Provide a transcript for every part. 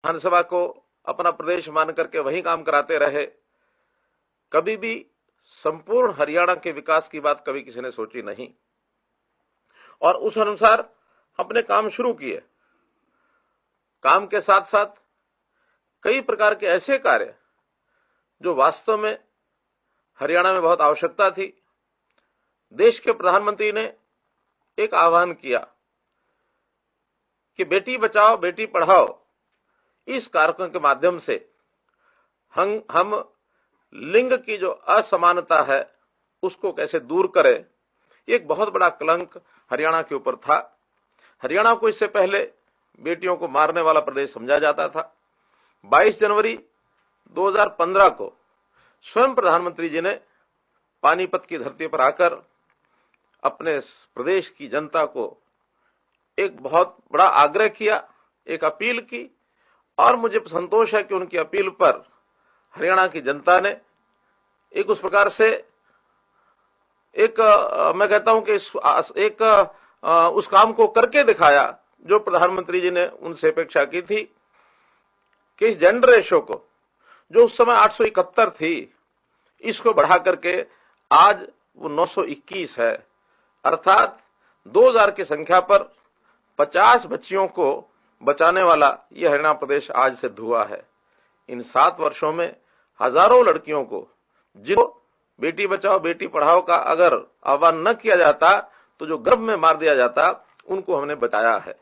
विधानसभा को अपना प्रदेश मान करके वहीं काम कराते रहे। कभी भी संपूर्ण हरियाणा के विकास की बात कभी किसी ने सोची नहीं और उस अनुसार अपने काम शुरू किए। काम के साथ साथ कई प्रकार के ऐसे कार्य जो वास्तव में हरियाणा में बहुत आवश्यकता थी। देश के प्रधानमंत्री ने एक आह्वान किया कि बेटी बचाओ बेटी पढ़ाओ, इस कार्यक्रम के माध्यम से हम लिंग की जो असमानता है उसको कैसे दूर करें। एक बहुत बड़ा कलंक हरियाणा के ऊपर था। हरियाणा को इससे पहले बेटियों को मारने वाला प्रदेश समझा जाता था। 22 जनवरी 2015 को स्वयं प्रधानमंत्री जी ने पानीपत की धरती पर आकर अपने प्रदेश की जनता को एक बहुत बड़ा आग्रह किया, एक अपील की और मुझे संतोष है कि उनकी अपील पर हरियाणा की जनता ने एक उस प्रकार से एक मैं कहता हूं कि उस काम को करके दिखाया जो प्रधानमंत्री जी ने उनसे अपेक्षा की थी कि इस जेंडर रेशो को जो उस समय 871 थी इसको बढ़ा करके आज वो 921 है, अर्थात 2000 की संख्या पर 50 बच्चियों को बचाने वाला यह हरियाणा प्रदेश आज सिद्ध हुआ है। इन 7 वर्षों में हजारों लड़कियों को, जिनको बेटी बचाओ बेटी पढ़ाओ का अगर आह्वान न किया जाता तो जो गर्भ में मार दिया जाता, उनको हमने बचाया है।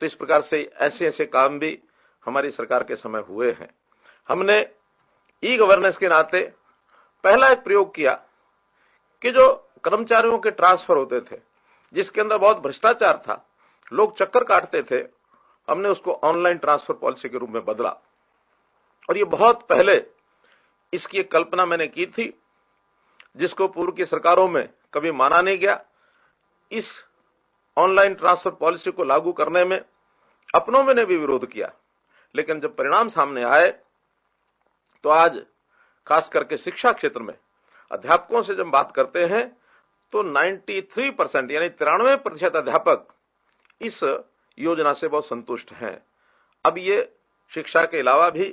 तो इस प्रकार से ऐसे ऐसे काम भी हमारी सरकार के समय हुए हैं। हमने ई गवर्नेंस के नाते पहला एक प्रयोग किया कि जो कर्मचारियों के ट्रांसफर होते थे, जिसके अंदर बहुत भ्रष्टाचार था, लोग चक्कर काटते थे, हमने उसको ऑनलाइन ट्रांसफर पॉलिसी के रूप में बदला। और ये बहुत पहले इसकी एक कल्पना मैंने की थी, जिसको पूर्व की सरकारों में कभी माना नहीं गया। इस ऑनलाइन ट्रांसफर पॉलिसी को लागू करने में अपनों में ने भी विरोध किया, लेकिन जब परिणाम सामने आए तो आज खास करके शिक्षा क्षेत्र में अध्यापकों से जब बात करते हैं तो 93% यानी 93% अध्यापक इस योजना से बहुत संतुष्ट हैं। अब ये शिक्षा के अलावा भी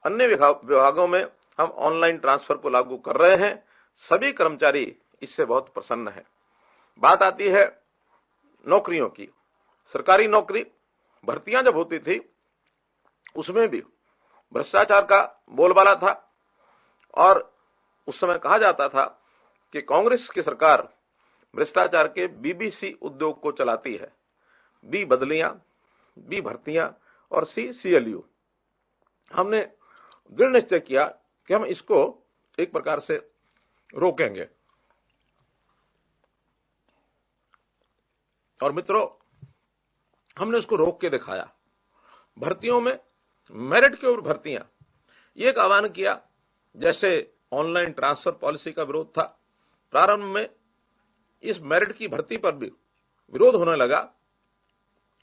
अन्य विभागों में हम ऑनलाइन ट्रांसफर को लागू कर रहे हैं। सभी कर्मचारी इससे बहुत प्रसन्न हैं। बात आती है नौकरियों की। सरकारी नौकरी भर्तियां जब होती थी उसमें भी भ्रष्टाचार का बोलबाला था और उस समय कहा जाता था कि कांग्रेस की सरकार भ्रष्टाचार के बीबीसी उद्योग को चलाती है। बी बदलियां, बी भर्तियां और सी सीएलयू। हमने दृढ़ निश्चय किया कि हम इसको एक प्रकार से रोकेंगे। और मित्रों, हमने उसको रोक के दिखाया। भर्तियों में मेरिट के ऊपर भर्तियां, ये एक आह्वान किया। जैसे ऑनलाइन ट्रांसफर पॉलिसी का विरोध था, प्रारंभ में इस मेरिट की भर्ती पर भी विरोध होने लगा,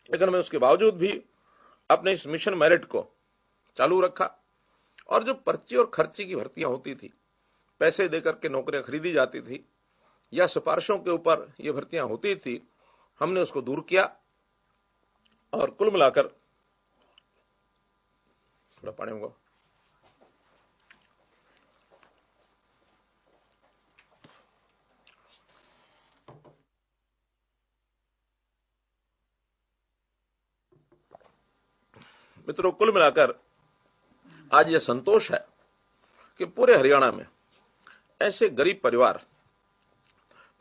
लेकिन मैं उसके बावजूद भी अपने इस मिशन मेरिट को चालू रखा। और जो पर्ची और खर्ची की भर्तियां होती थी, पैसे देकर के नौकरियां खरीदी जाती थी या सिफारिशों के ऊपर ये भर्तियां होती थी, हमने उसको दूर किया। और कुल मिलाकर थोड़ा पानी होगा, मित्रों, कुल मिलाकर आज यह संतोष है कि पूरे हरियाणा में ऐसे गरीब परिवार,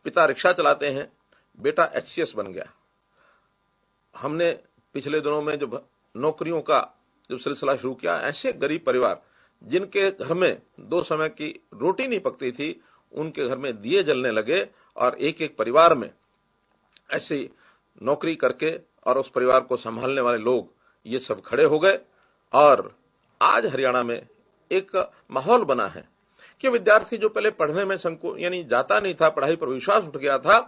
पिता रिक्शा चलाते हैं, बेटा एचसीएस बन गया। हमने पिछले दिनों में जब नौकरियों का जब सिलसिला शुरू किया, ऐसे गरीब परिवार जिनके घर में 2 समय की रोटी नहीं पकती थी, उनके घर में दिए जलने लगे और एक एक परिवार में ऐसी नौकरी करके और उस परिवार को संभालने वाले लोग ये सब खड़े हो गए। और आज हरियाणा में एक माहौल बना है कि विद्यार्थी जो पहले पढ़ने में यानी जाता नहीं था, पढ़ाई पर विश्वास उठ गया था,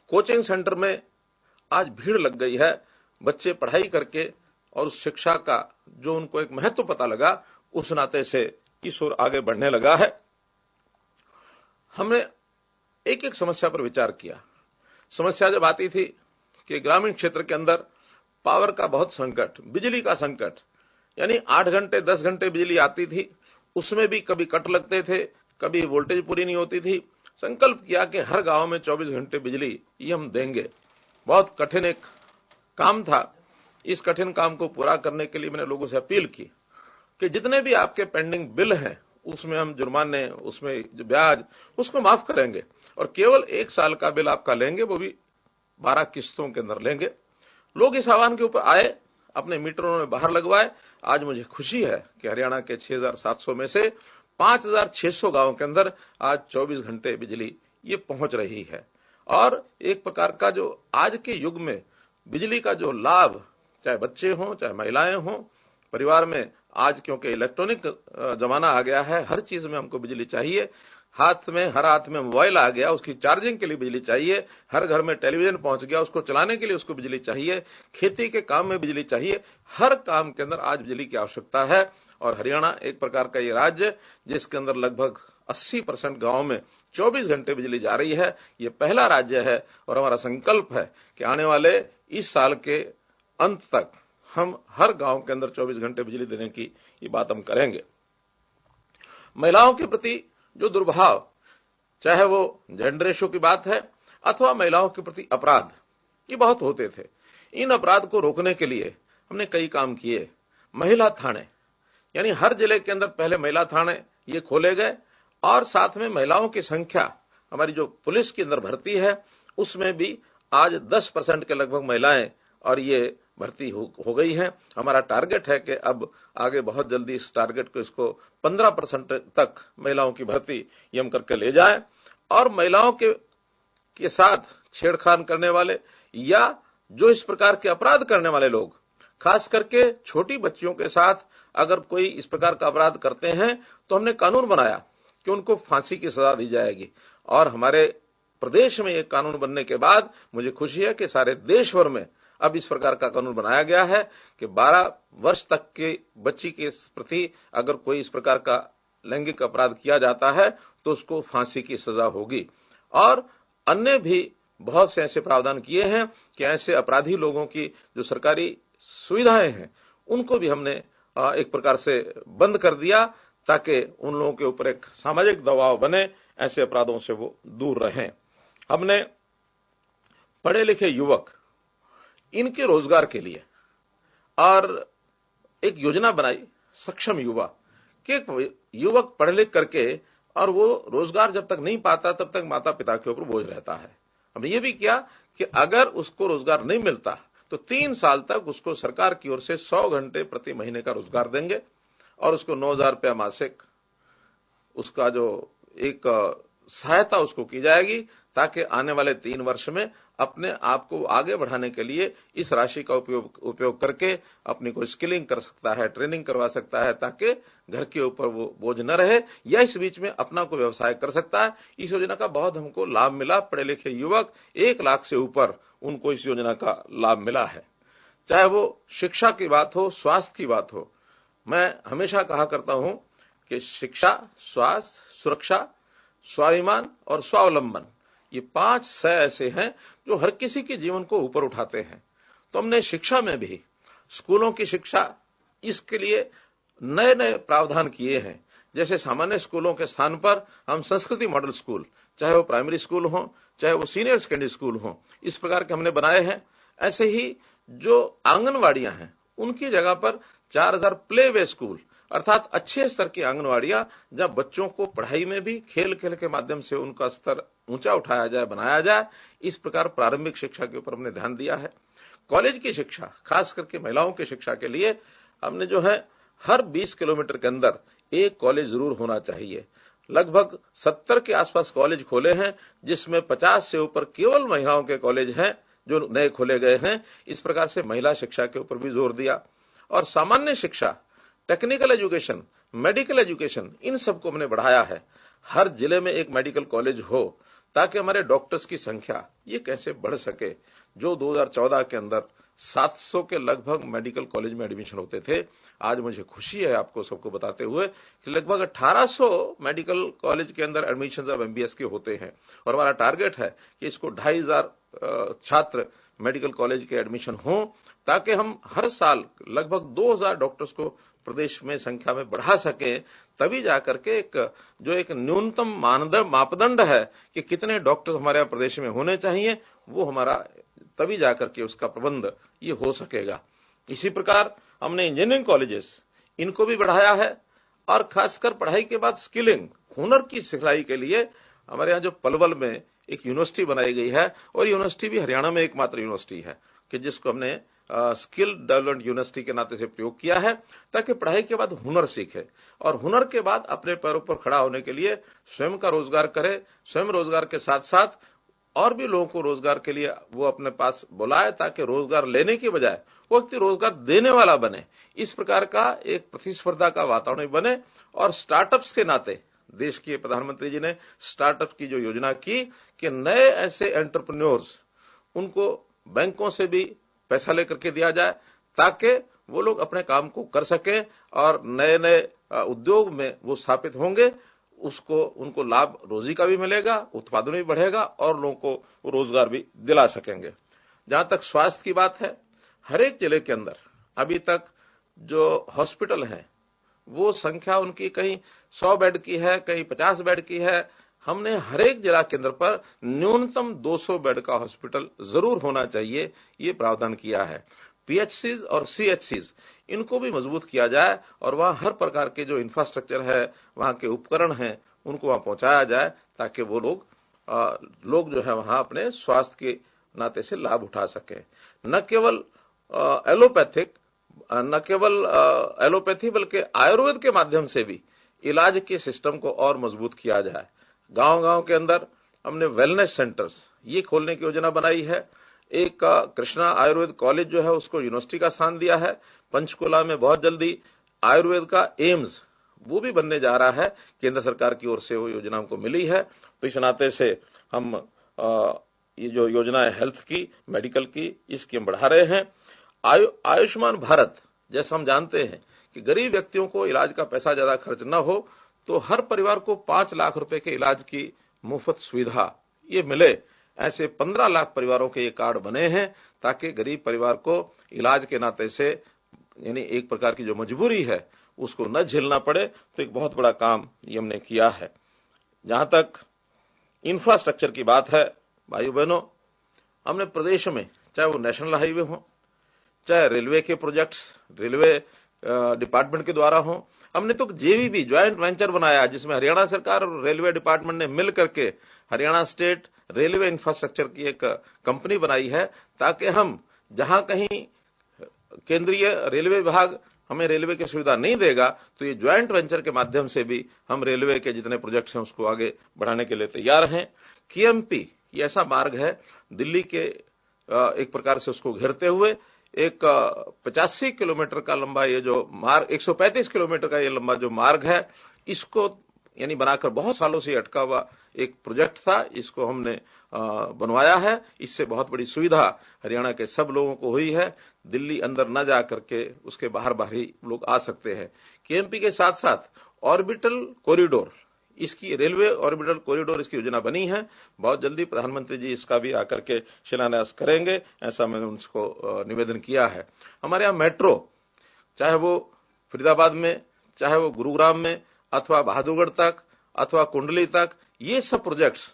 कोचिंग सेंटर में आज भीड़ लग गई है। बच्चे पढ़ाई करके और उस शिक्षा का जो उनको एक महत्व पता लगा, उस नाते से इस ओर आगे बढ़ने लगा है। हमने एक एक समस्या पर विचार किया। समस्या जब आती थी कि ग्रामीण क्षेत्र के अंदर पावर का बहुत संकट, बिजली का संकट, यानी 8 घंटे 10 घंटे बिजली आती थी, उसमें भी कभी कट लगते थे, कभी वोल्टेज पूरी नहीं होती थी। संकल्प किया कि हर गांव में 24 घंटे बिजली ये हम देंगे। बहुत कठिन एक काम था। इस कठिन काम को पूरा करने के लिए मैंने लोगों से अपील की कि जितने भी आपके पेंडिंग बिल हैं उसमें हम जुर्माने, उसमें जो ब्याज, उसको माफ करेंगे और केवल 1 साल का बिल आपका लेंगे, वो भी 12 किस्तों के अंदर लेंगे। लोग इस आह्वान के ऊपर आए, अपने मीटर उन्होंने बाहर लगवाए। आज मुझे खुशी है कि हरियाणा के 6,700 में से 5,600 गांवों के अंदर आज 24 घंटे बिजली ये पहुंच रही है। और एक प्रकार का जो आज के युग में बिजली का जो लाभ, चाहे बच्चे हों चाहे महिलाएं हों, परिवार में आज क्योंकि इलेक्ट्रॉनिक जमाना आ गया है, हर चीज में हमको बिजली चाहिए। हर हाथ में मोबाइल आ गया, उसकी चार्जिंग के लिए बिजली चाहिए। हर घर में टेलीविजन पहुंच गया, उसको चलाने के लिए उसको बिजली चाहिए। खेती के काम में बिजली चाहिए। हर काम के अंदर आज बिजली की आवश्यकता है। और हरियाणा एक प्रकार का ये राज्य जिसके अंदर लगभग 80% गांव में 24 घंटे बिजली जा रही है, ये पहला राज्य है। और हमारा संकल्प है कि आने वाले इस साल के अंत तक हम हर गांव के अंदर 24 घंटे बिजली देने की ये बात हम करेंगे। महिलाओं के प्रति जो दुर्भाव, चाहे वो जेंडर रेशो की बात है अथवा महिलाओं के प्रति अपराध, ये बहुत होते थे। इन अपराध को रोकने के लिए हमने कई काम किए। महिला थाने, यानी हर जिले के अंदर पहले महिला थाने ये खोले गए और साथ में महिलाओं की संख्या, हमारी जो पुलिस के अंदर भर्ती है उसमें भी आज 10% के लगभग महिलाएं और ये भर्ती हो गई है। हमारा टारगेट है कि अब आगे बहुत जल्दी इस टारगेट को, इसको 15% तक महिलाओं की भर्ती ये हम करके ले जाएं। और महिलाओं के साथ छेड़खानी करने वाले या जो इस प्रकार के अपराध करने वाले लोग, खास करके छोटी बच्चियों के साथ अगर कोई इस प्रकार का अपराध करते हैं तो हमने कानून बनाया कि उनको फांसी की सजा दी जाएगी। और हमारे प्रदेश में एक कानून बनने के बाद मुझे खुशी है कि सारे देश भर में अब इस प्रकार का कानून बनाया गया है कि 12 वर्ष तक के बच्ची के प्रति अगर कोई इस प्रकार का लैंगिक अपराध किया जाता है तो उसको फांसी की सजा होगी। और अन्य भी बहुत से ऐसे प्रावधान किए हैं कि ऐसे अपराधी लोगों की जो सरकारी सुविधाएं हैं उनको भी हमने एक प्रकार से बंद कर दिया ताकि उन लोगों के ऊपर एक सामाजिक दबाव बने, ऐसे अपराधों से वो दूर रहें। हमने पढ़े लिखे युवक, इनके रोजगार के लिए और एक योजना बनाई, सक्षम युवा, कि युवक पढ़ लिख करके और वो रोजगार जब तक नहीं पाता तब तक माता पिता के ऊपर बोझ रहता है। हमने ये भी किया कि अगर उसको रोजगार नहीं मिलता तो 3 साल तक उसको सरकार की ओर से 100 घंटे प्रति महीने का रोजगार देंगे और उसको 9,000 रुपया मासिक उसका जो एक सहायता उसको की जाएगी ताकि आने वाले 3 वर्ष में अपने आप को आगे बढ़ाने के लिए इस राशि का उपयोग करके अपनी कोई स्किलिंग कर सकता है, ट्रेनिंग करवा सकता है ताकि घर के ऊपर वो बोझ न रहे, या इस बीच में अपना कोई व्यवसाय कर सकता है। इस योजना का बहुत हमको लाभ मिला। पढ़े लिखे युवक 1 लाख से ऊपर उनको इस योजना का लाभ मिला है। चाहे वो शिक्षा की बात हो, स्वास्थ्य की बात हो, मैं हमेशा कहा करता हूं कि शिक्षा, स्वास्थ्य, सुरक्षा, स्वाभिमान और स्वावलंबन, ये 5 स ऐसे हैं जो हर किसी के जीवन को ऊपर उठाते हैं। तो हमने शिक्षा में भी, स्कूलों की शिक्षा, इसके लिए नए नए प्रावधान किए हैं। जैसे सामान्य स्कूलों के स्थान पर हम संस्कृति मॉडल स्कूल, चाहे वो प्राइमरी स्कूल हो चाहे वो सीनियर सेकेंडरी स्कूल हो, इस प्रकार के हमने बनाए हैं। ऐसे ही जो आंगनवाड़ियां हैं उनकी जगह पर 4,000 प्ले वे स्कूल, अर्थात अच्छे स्तर की आंगनवाड़ियां जब बच्चों को पढ़ाई में भी खेल खेल के माध्यम से उनका स्तर ऊंचा उठाया जाए, बनाया जाए, इस प्रकार प्रारंभिक शिक्षा के ऊपर हमने ध्यान दिया है। कॉलेज की शिक्षा, खास करके महिलाओं की शिक्षा के लिए हमने जो है हर 20 किलोमीटर के अंदर एक कॉलेज जरूर होना चाहिए। लगभग 70 के आसपास कॉलेज खोले हैं जिसमें 50 से ऊपर केवल महिलाओं के कॉलेज हैं जो नए खोले गए हैं। इस प्रकार से महिला शिक्षा के ऊपर भी जोर दिया। और सामान्य शिक्षा, टेक्निकल एजुकेशन, मेडिकल एजुकेशन, इन सबको हमने बढ़ाया है। हर जिले में एक मेडिकल कॉलेज हो ताकि हमारे डॉक्टर्स की संख्या ये कैसे बढ़ सके। जो 2014 के अंदर 700 के लगभग मेडिकल कॉलेज में एडमिशन होते थे। आज मुझे खुशी है आपको सबको बताते हुए कि लगभग 1800 मेडिकल कॉलेज के अंदर एडमिशन अब एमबीबीएस के होते हैं और हमारा टारगेट है कि इसको 2500 छात्र मेडिकल कॉलेज के एडमिशन हो, ताकि हम हर साल लगभग 2000 डॉक्टर्स को प्रदेश में संख्या में बढ़ा सके। तभी जाकर के एक न्यूनतम मापदंड है कि कितने डॉक्टर्स हमारे यहाँ प्रदेश में होने चाहिए, वो हमारा तभी जाकर के उसका प्रबंध ये हो सकेगा। इसी प्रकार हमने इंजीनियरिंग कॉलेजेस इनको भी बढ़ाया है और खासकर पढ़ाई के बाद स्किलिंग, हुनर की सिखलाई के लिए हमारे यहाँ जो पलवल में एक यूनिवर्सिटी बनाई गई है, और यूनिवर्सिटी भी हरियाणा में एकमात्र यूनिवर्सिटी है कि जिसको हमने स्किल डेवलपमेंट यूनिवर्सिटी के नाते से प्रयोग किया है, ताकि पढ़ाई के बाद हुनर सीखे और हुनर के बाद अपने पैरों पर खड़ा होने के लिए स्वयं का रोजगार करे, स्वयं रोजगार के साथ साथ और भी लोगों को रोजगार के लिए वो अपने पास बुलाए, ताकि रोजगार लेने की बजाय वो व्यक्ति रोजगार देने वाला बने। इस प्रकार का एक प्रतिस्पर्धा का वातावरण बने। और स्टार्टअप्स के नाते देश के प्रधानमंत्री जी ने स्टार्टअप की जो योजना की कि नए ऐसे एंटरप्रेन्योर्स उनको बैंकों से भी पैसा लेकर के दिया जाए, ताकि वो लोग अपने काम को कर सके और नए नए उद्योग में वो स्थापित होंगे, उसको उनको लाभ रोजी का भी मिलेगा, उत्पादन भी बढ़ेगा और लोगों को रोजगार भी दिला सकेंगे। जहां तक स्वास्थ्य की बात है, हर एक जिले के अंदर अभी तक जो हॉस्पिटल हैं वो संख्या उनकी कहीं 100 बेड की है, कहीं 50 बेड की है। हमने हर एक जिला केंद्र पर न्यूनतम 200 बेड का हॉस्पिटल जरूर होना चाहिए, ये प्रावधान किया है। पीएचसीज और सीएचसीज इनको भी मजबूत किया जाए और वहां हर प्रकार के जो इंफ्रास्ट्रक्चर है, वहां के उपकरण हैं, उनको वहां पहुंचाया जाए, ताकि वो लोग जो है वहां अपने स्वास्थ्य के नाते से लाभ उठा सके। न केवल एलोपैथी बल्कि आयुर्वेद के माध्यम से भी इलाज के सिस्टम को और मजबूत किया जाए। गांव-गांव के अंदर हमने वेलनेस सेंटर्स ये खोलने की योजना बनाई है। एक कृष्णा आयुर्वेद कॉलेज जो है उसको यूनिवर्सिटी का स्थान दिया है। पंचकुला में बहुत जल्दी आयुर्वेद का एम्स वो भी बनने जा रहा है, केंद्र सरकार की ओर से वो योजना हमको मिली है। तो इस नाते से हम ये जो योजना है हेल्थ की, मेडिकल की, इसकी हम बढ़ा रहे हैं। आयुष्मान भारत, जैसा हम जानते हैं कि गरीब व्यक्तियों को इलाज का पैसा ज्यादा खर्च न हो, तो हर परिवार को 5 लाख रुपए के इलाज की मुफ्त सुविधा ये मिले, ऐसे 15 लाख परिवारों के ये कार्ड बने हैं, ताकि गरीब परिवार को इलाज के नाते से यानी एक प्रकार की जो मजबूरी है उसको न झेलना पड़े। तो एक बहुत बड़ा काम ये हमने किया है। जहां तक इंफ्रास्ट्रक्चर की बात है, भाई बहनों, हमने प्रदेश में चाहे वो नेशनल हाईवे हो, चाहे रेलवे के प्रोजेक्ट्स रेलवे डिपार्टमेंट के द्वारा हो, हमने तो जेवीबी ज्वाइंट वेंचर बनाया, जिसमें हरियाणा सरकार और रेलवे डिपार्टमेंट ने मिल करके हरियाणा स्टेट रेलवे इंफ्रास्ट्रक्चर की एक कंपनी बनाई है, ताकि हम जहां कहीं केंद्रीय रेलवे विभाग हमें रेलवे की सुविधा नहीं देगा, तो ये ज्वाइंट वेंचर के माध्यम से भी हम रेलवे के जितने प्रोजेक्ट्स हैं उसको आगे बढ़ाने के लिए तैयार हैं। केएमपी ये ऐसा मार्ग है, दिल्ली के एक प्रकार से उसको घेरते हुए एक 85 किलोमीटर का लंबा ये जो मार्ग, 135 किलोमीटर का ये लंबा जो मार्ग है, इसको यानी बनाकर बहुत सालों से अटका हुआ एक प्रोजेक्ट था, इसको हमने बनवाया है। इससे बहुत बड़ी सुविधा हरियाणा के सब लोगों को हुई है। दिल्ली अंदर न जा करके उसके बाहर ही लोग आ सकते हैं। केएमपी के साथ साथ ऑर्बिटल कॉरिडोर, इसकी रेलवे ऑर्बिटल कॉरिडोर इसकी योजना बनी है। बहुत जल्दी प्रधानमंत्री जी इसका भी आकर के शिलान्यास करेंगे, ऐसा मैंने उनको निवेदन किया है। हमारे यहाँ मेट्रो, चाहे वो फरीदाबाद में, चाहे वो गुरुग्राम में, अथवा बहादुरगढ़ तक, अथवा कुंडली तक, ये सब प्रोजेक्ट्स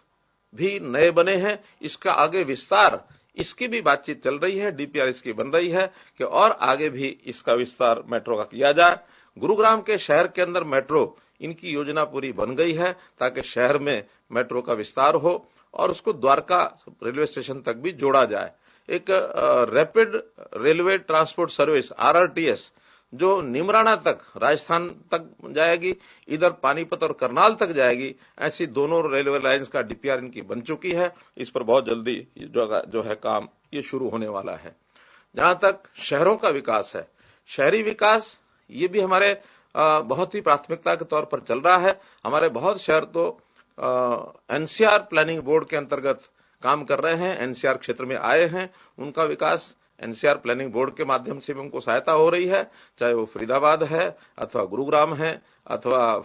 भी नए बने हैं। इसका आगे विस्तार, इसकी भी बातचीत चल रही है, डीपीआर इसकी बन रही है कि और आगे भी इसका विस्तार मेट्रो का किया जाए। गुरुग्राम के शहर के अंदर मेट्रो, इनकी योजना पूरी बन गई है, ताकि शहर में मेट्रो का विस्तार हो और उसको द्वारका रेलवे स्टेशन तक भी जोड़ा जाए। एक rapid railway transport service RRTS जो निमराना तक, राजस्थान तक जाएगी, इधर पानीपत और करनाल तक जाएगी, ऐसी दोनों रेलवे लाइंस का डीपीआर इनकी बन चुकी है। इस पर बहुत जल्दी जो है काम ये शुरू होने वाला है। जहां तक शहरों का विकास है, शहरी विकास ये भी हमारे बहुत ही प्राथमिकता के तौर पर चल रहा है। हमारे बहुत शहर तो एनसीआर प्लानिंग बोर्ड के अंतर्गत काम कर रहे हैं, एनसीआर क्षेत्र में आए हैं, उनका विकास एनसीआर प्लानिंग बोर्ड के माध्यम से भी उनको सहायता हो रही है, चाहे वो फरीदाबाद है अथवा गुरुग्राम है अथवा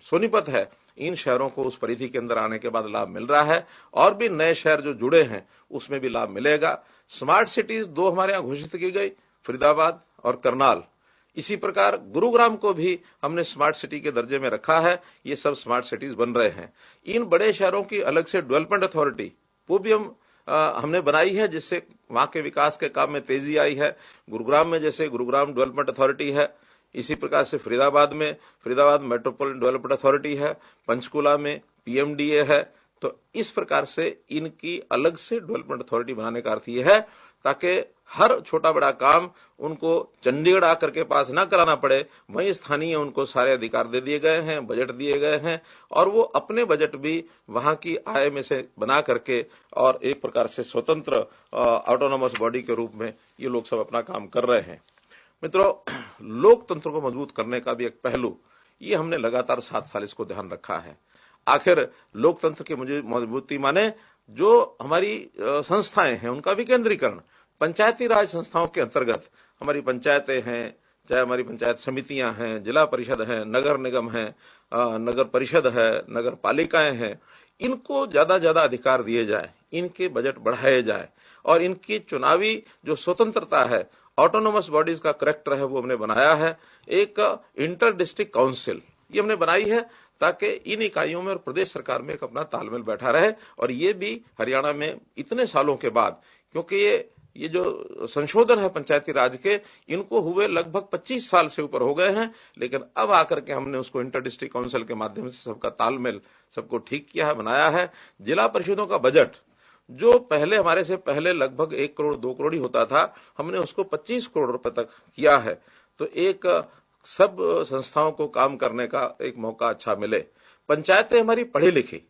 सोनीपत है। इन शहरों को उस परिधि के अंदर आने के बाद लाभ मिल रहा है और भी नए शहर जो जुड़े हैं उसमें भी लाभ मिलेगा। स्मार्ट सिटीज 2 हमारे यहां घोषित की गई, फरीदाबाद और करनाल। इसी प्रकार गुरुग्राम को भी हमने स्मार्ट सिटी के दर्जे में रखा है। ये सब स्मार्ट सिटीज बन रहे हैं। इन बड़े शहरों की अलग से डेवलपमेंट अथॉरिटी वो भी हमने बनाई है, जिससे वहां के विकास के काम में तेजी आई है। गुरुग्राम में जैसे गुरुग्राम डेवलपमेंट अथॉरिटी है, इसी प्रकार से फरीदाबाद में फरीदाबाद मेट्रोपॉलिटन डेवलपमेंट अथॉरिटी है, पंचकुला में पीएमडीए है। तो इस प्रकार से इनकी अलग से डेवलपमेंट अथॉरिटी बनाने का अर्थ यह है ताकि हर छोटा बड़ा काम उनको चंडीगढ़ आकर के पास ना कराना पड़े, वहीं स्थानीय उनको सारे अधिकार दे दिए गए हैं, बजट दिए गए हैं और वो अपने बजट भी वहां की आय में से बना करके और एक प्रकार से स्वतंत्र ऑटोनोमस बॉडी के रूप में ये लोग सब अपना काम कर रहे हैं। मित्रों, लोकतंत्र को मजबूत करने का भी एक पहलू, ये हमने लगातार 7 साल इसको ध्यान रखा है। आखिर लोकतंत्र की मजबूती माने जो हमारी संस्थाएं हैं उनका विकेंद्रीकरण। पंचायती राज संस्थाओं के अंतर्गत हमारी पंचायतें हैं, चाहे हमारी पंचायत समितियां हैं, जिला परिषद है, नगर निगम है, नगर परिषद है, नगर पालिकाएं हैं, इनको ज्यादा अधिकार दिए जाए, इनके बजट बढ़ाए जाए और इनकी चुनावी जो स्वतंत्रता है, ऑटोनोमस बॉडीज का करेक्टर है, वो हमने बनाया है। एक इंटर डिस्ट्रिक्ट काउंसिल ये हमने बनाई है ताकि इन इकाइयों में और प्रदेश सरकार में एक अपना तालमेल बैठा रहे। और ये भी हरियाणा में इतने सालों के बाद, क्योंकि ये जो संशोधन है पंचायती राज के, इनको हुए लगभग 25 साल से ऊपर हो गए हैं, लेकिन अब आकर के हमने उसको इंटर डिस्ट्रिक्ट काउंसिल के माध्यम से सबका तालमेल सबको ठीक किया है, बनाया है। जिला परिषदों का बजट जो पहले हमारे से पहले लगभग 1 करोड़ 2 करोड़ ही होता था, हमने उसको 25 करोड़ रुपए तक किया है। तो एक सब संस्थाओं को काम करने का एक मौका अच्छा मिले। पंचायतें हमारी पढ़ी लिखी,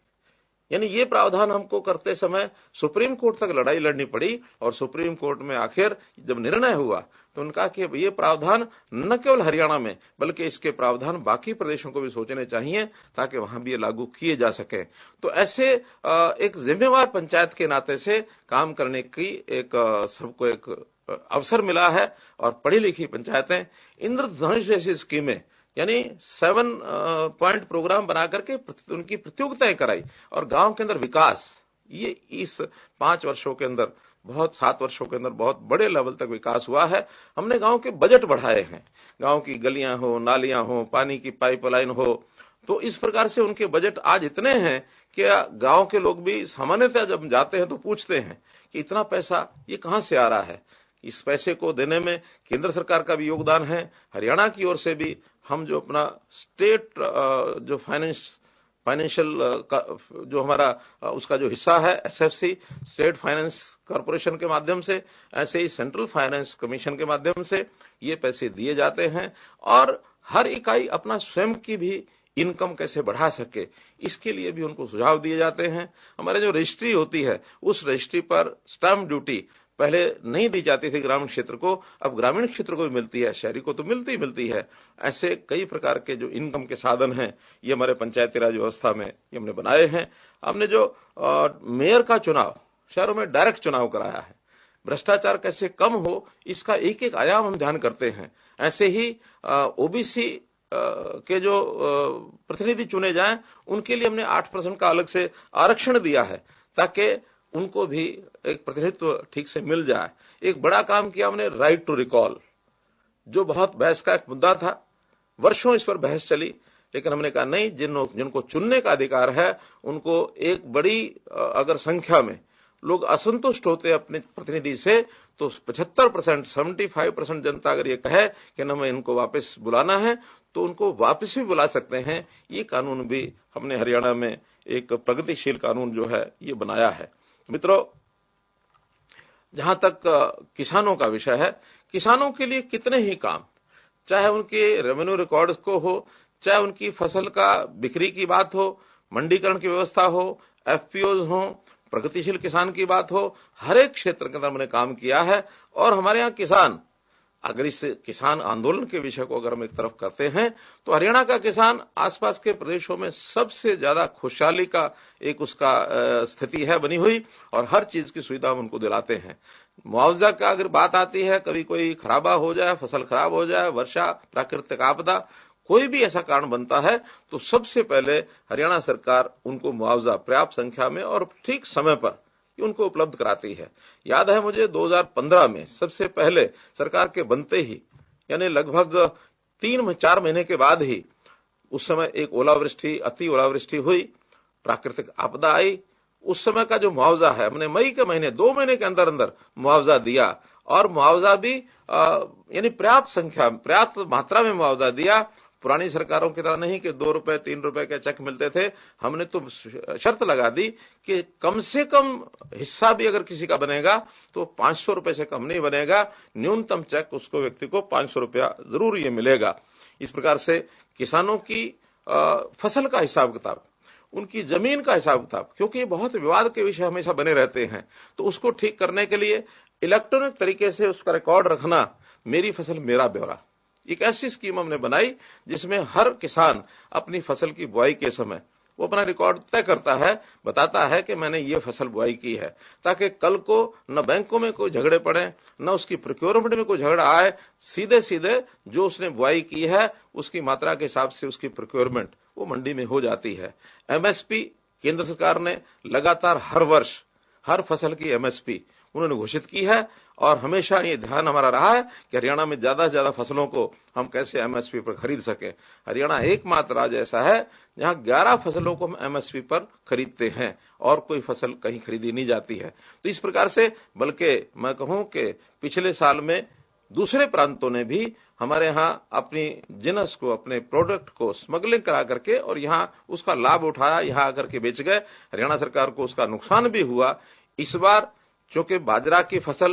यानी ये प्रावधान हमको करते समय सुप्रीम कोर्ट तक लड़ाई लड़नी पड़ी और सुप्रीम कोर्ट में आखिर जब निर्णय हुआ तो उनका कि ये प्रावधान न केवल हरियाणा में बल्कि इसके प्रावधान बाकी प्रदेशों को भी सोचने चाहिए ताकि वहां भी ये लागू किए जा सके। तो ऐसे एक जिम्मेवार पंचायत के नाते से काम करने की एक सबको एक अवसर मिला है। और पढ़ी लिखी पंचायतें इंद्रधनुष जैसी स्कीमें, यानी 7 पॉइंट प्रोग्राम बना करके उनकी प्रतियोगिताएं कराई और गांव के अंदर विकास, ये इस 5 वर्षों के अंदर 7 वर्षों के अंदर बहुत बड़े लेवल तक विकास हुआ है। हमने गांव के बजट बढ़ाए हैं, गांव की गलियां हो, नालियां हो, पानी की पाइपलाइन हो, तो इस प्रकार से उनके बजट आज इतने हैं कि गांव के लोग भी सामान्यतः जब जाते हैं तो पूछते हैं कि इतना पैसा ये कहां से आ रहा है। इस पैसे को देने में केंद्र सरकार का भी योगदान है, हरियाणा की ओर से भी हम जो अपना स्टेट जो फाइनेंशियल जो हमारा उसका जो हिस्सा है एसएफसी स्टेट फाइनेंस कॉर्पोरेशन के माध्यम से, ऐसे ही सेंट्रल फाइनेंस कमीशन के माध्यम से ये पैसे दिए जाते हैं। और हर इकाई अपना स्वयं की भी इनकम कैसे बढ़ा सके, इसके लिए भी उनको सुझाव दिए जाते हैं। हमारे जो रजिस्ट्री होती है, उस रजिस्ट्री पर स्टैंप ड्यूटी पहले नहीं दी जाती थी ग्रामीण क्षेत्र को, अब ग्रामीण क्षेत्र को भी मिलती है, शहरी को तो मिलती है। ऐसे कई प्रकार के जो इनकम के साधन हैं, ये हमारे पंचायती राज व्यवस्था में ये हमने बनाए हैं। हमने जो मेयर का चुनाव शहरों में डायरेक्ट चुनाव कराया है, भ्रष्टाचार कैसे कम हो इसका एक एक आयाम हम ध्यान करते हैं। ऐसे ही ओबीसी के जो प्रतिनिधि चुने जाएं, उनके लिए हमने 8% का अलग से आरक्षण दिया है ताकि उनको भी एक प्रतिनिधित्व ठीक से मिल जाए। एक बड़ा काम किया हमने, राइट टू रिकॉल, जो बहुत बहस का एक मुद्दा था, वर्षों इस पर बहस चली, लेकिन हमने कहा नहीं, जिनको चुनने का अधिकार है उनको एक बड़ी अगर संख्या में लोग असंतुष्ट होते अपने प्रतिनिधि से तो 75% 75% जनता अगर ये कहे कि हमें इनको वापस बुलाना है तो उनको वापस भी बुला सकते हैं। ये कानून भी हमने हरियाणा में एक प्रगतिशील कानून जो है ये बनाया है। मित्रों, जहां तक किसानों का विषय है, किसानों के लिए कितने ही काम, चाहे उनके रेवेन्यू रिकॉर्ड्स को हो, चाहे उनकी फसल का बिक्री की बात हो, मंडीकरण की व्यवस्था हो, एफपीओज हो, प्रगतिशील किसान की बात हो, हर एक क्षेत्र के अंदर हमने काम किया है। और हमारे यहाँ किसान, अगर इस किसान आंदोलन के विषय को अगर हम एक तरफ करते हैं तो हरियाणा का किसान आसपास के प्रदेशों में सबसे ज्यादा खुशहाली का एक उसका स्थिति है बनी हुई और हर चीज की सुविधा हम उनको दिलाते हैं। मुआवजा का अगर बात आती है, कभी कोई खराबा हो जाए, फसल खराब हो जाए, वर्षा, प्राकृतिक आपदा, कोई भी ऐसा कारण बनता है तो सबसे पहले हरियाणा सरकार उनको मुआवजा पर्याप्त संख्या में और ठीक समय पर उनको उपलब्ध कराती है। याद है मुझे 2015 में सबसे पहले सरकार के बनते ही, यानी लगभग 3-4 महीने के बाद ही उस समय एक ओलावृष्टि, अति ओलावृष्टि हुई, प्राकृतिक आपदा आई। उस समय का जो मुआवजा है हमने मई के महीने 2 महीने के अंदर अंदर मुआवजा दिया और मुआवजा भी यानी पर्याप्त मात्रा में मुआवजा दिया। पुरानी सरकारों की तरह नहीं कि 2 रुपए 3 रुपए के चेक मिलते थे। हमने तो शर्त लगा दी कि कम से कम हिस्सा भी अगर किसी का बनेगा तो 500 रुपए से कम नहीं बनेगा, न्यूनतम चेक उसको व्यक्ति को 500 रुपया जरूर ये मिलेगा। इस प्रकार से किसानों की फसल का हिसाब किताब, उनकी जमीन का हिसाब किताब, क्योंकि ये बहुत विवाद के विषय हमेशा बने रहते हैं, तो उसको ठीक करने के लिए इलेक्ट्रॉनिक तरीके से उसका रिकॉर्ड रखना, मेरी फसल मेरा ब्यौरा, एक ऐसी स्कीम हमने बनाई जिसमें हर किसान अपनी फसल की बुआई के समय वो अपना रिकॉर्ड तय करता है, बताता है कि मैंने ये फसल बुआई की है, ताकि कल को न बैंकों में कोई झगड़े पड़े, न उसकी प्रोक्योरमेंट में कोई झगड़ा आए। सीधे सीधे जो उसने बुआई की है उसकी मात्रा के हिसाब से उसकी प्रोक्योरमेंट वो मंडी में हो जाती है। एमएसपी केंद्र सरकार ने लगातार हर वर्ष हर फसल की एमएसपी उन्होंने घोषित की है और हमेशा ये ध्यान हमारा रहा है कि हरियाणा में ज्यादा से ज्यादा फसलों को हम कैसे एमएसपी पर खरीद सके। हरियाणा एकमात्र राज्य ऐसा है जहां 11 फसलों को हम एमएसपी पर खरीदते हैं और कोई फसल कहीं खरीदी नहीं जाती है। तो इस प्रकार से, बल्कि मैं कहूं कि पिछले साल में दूसरे प्रांतों ने भी हमारे यहां अपनी जिनस को, अपने प्रोडक्ट को स्मगलिंग करा करके और यहां उसका लाभ उठाया, यहां आकर के बेच गए। हरियाणा सरकार को उसका नुकसान भी हुआ। इस बार चूंकि बाजरा की फसल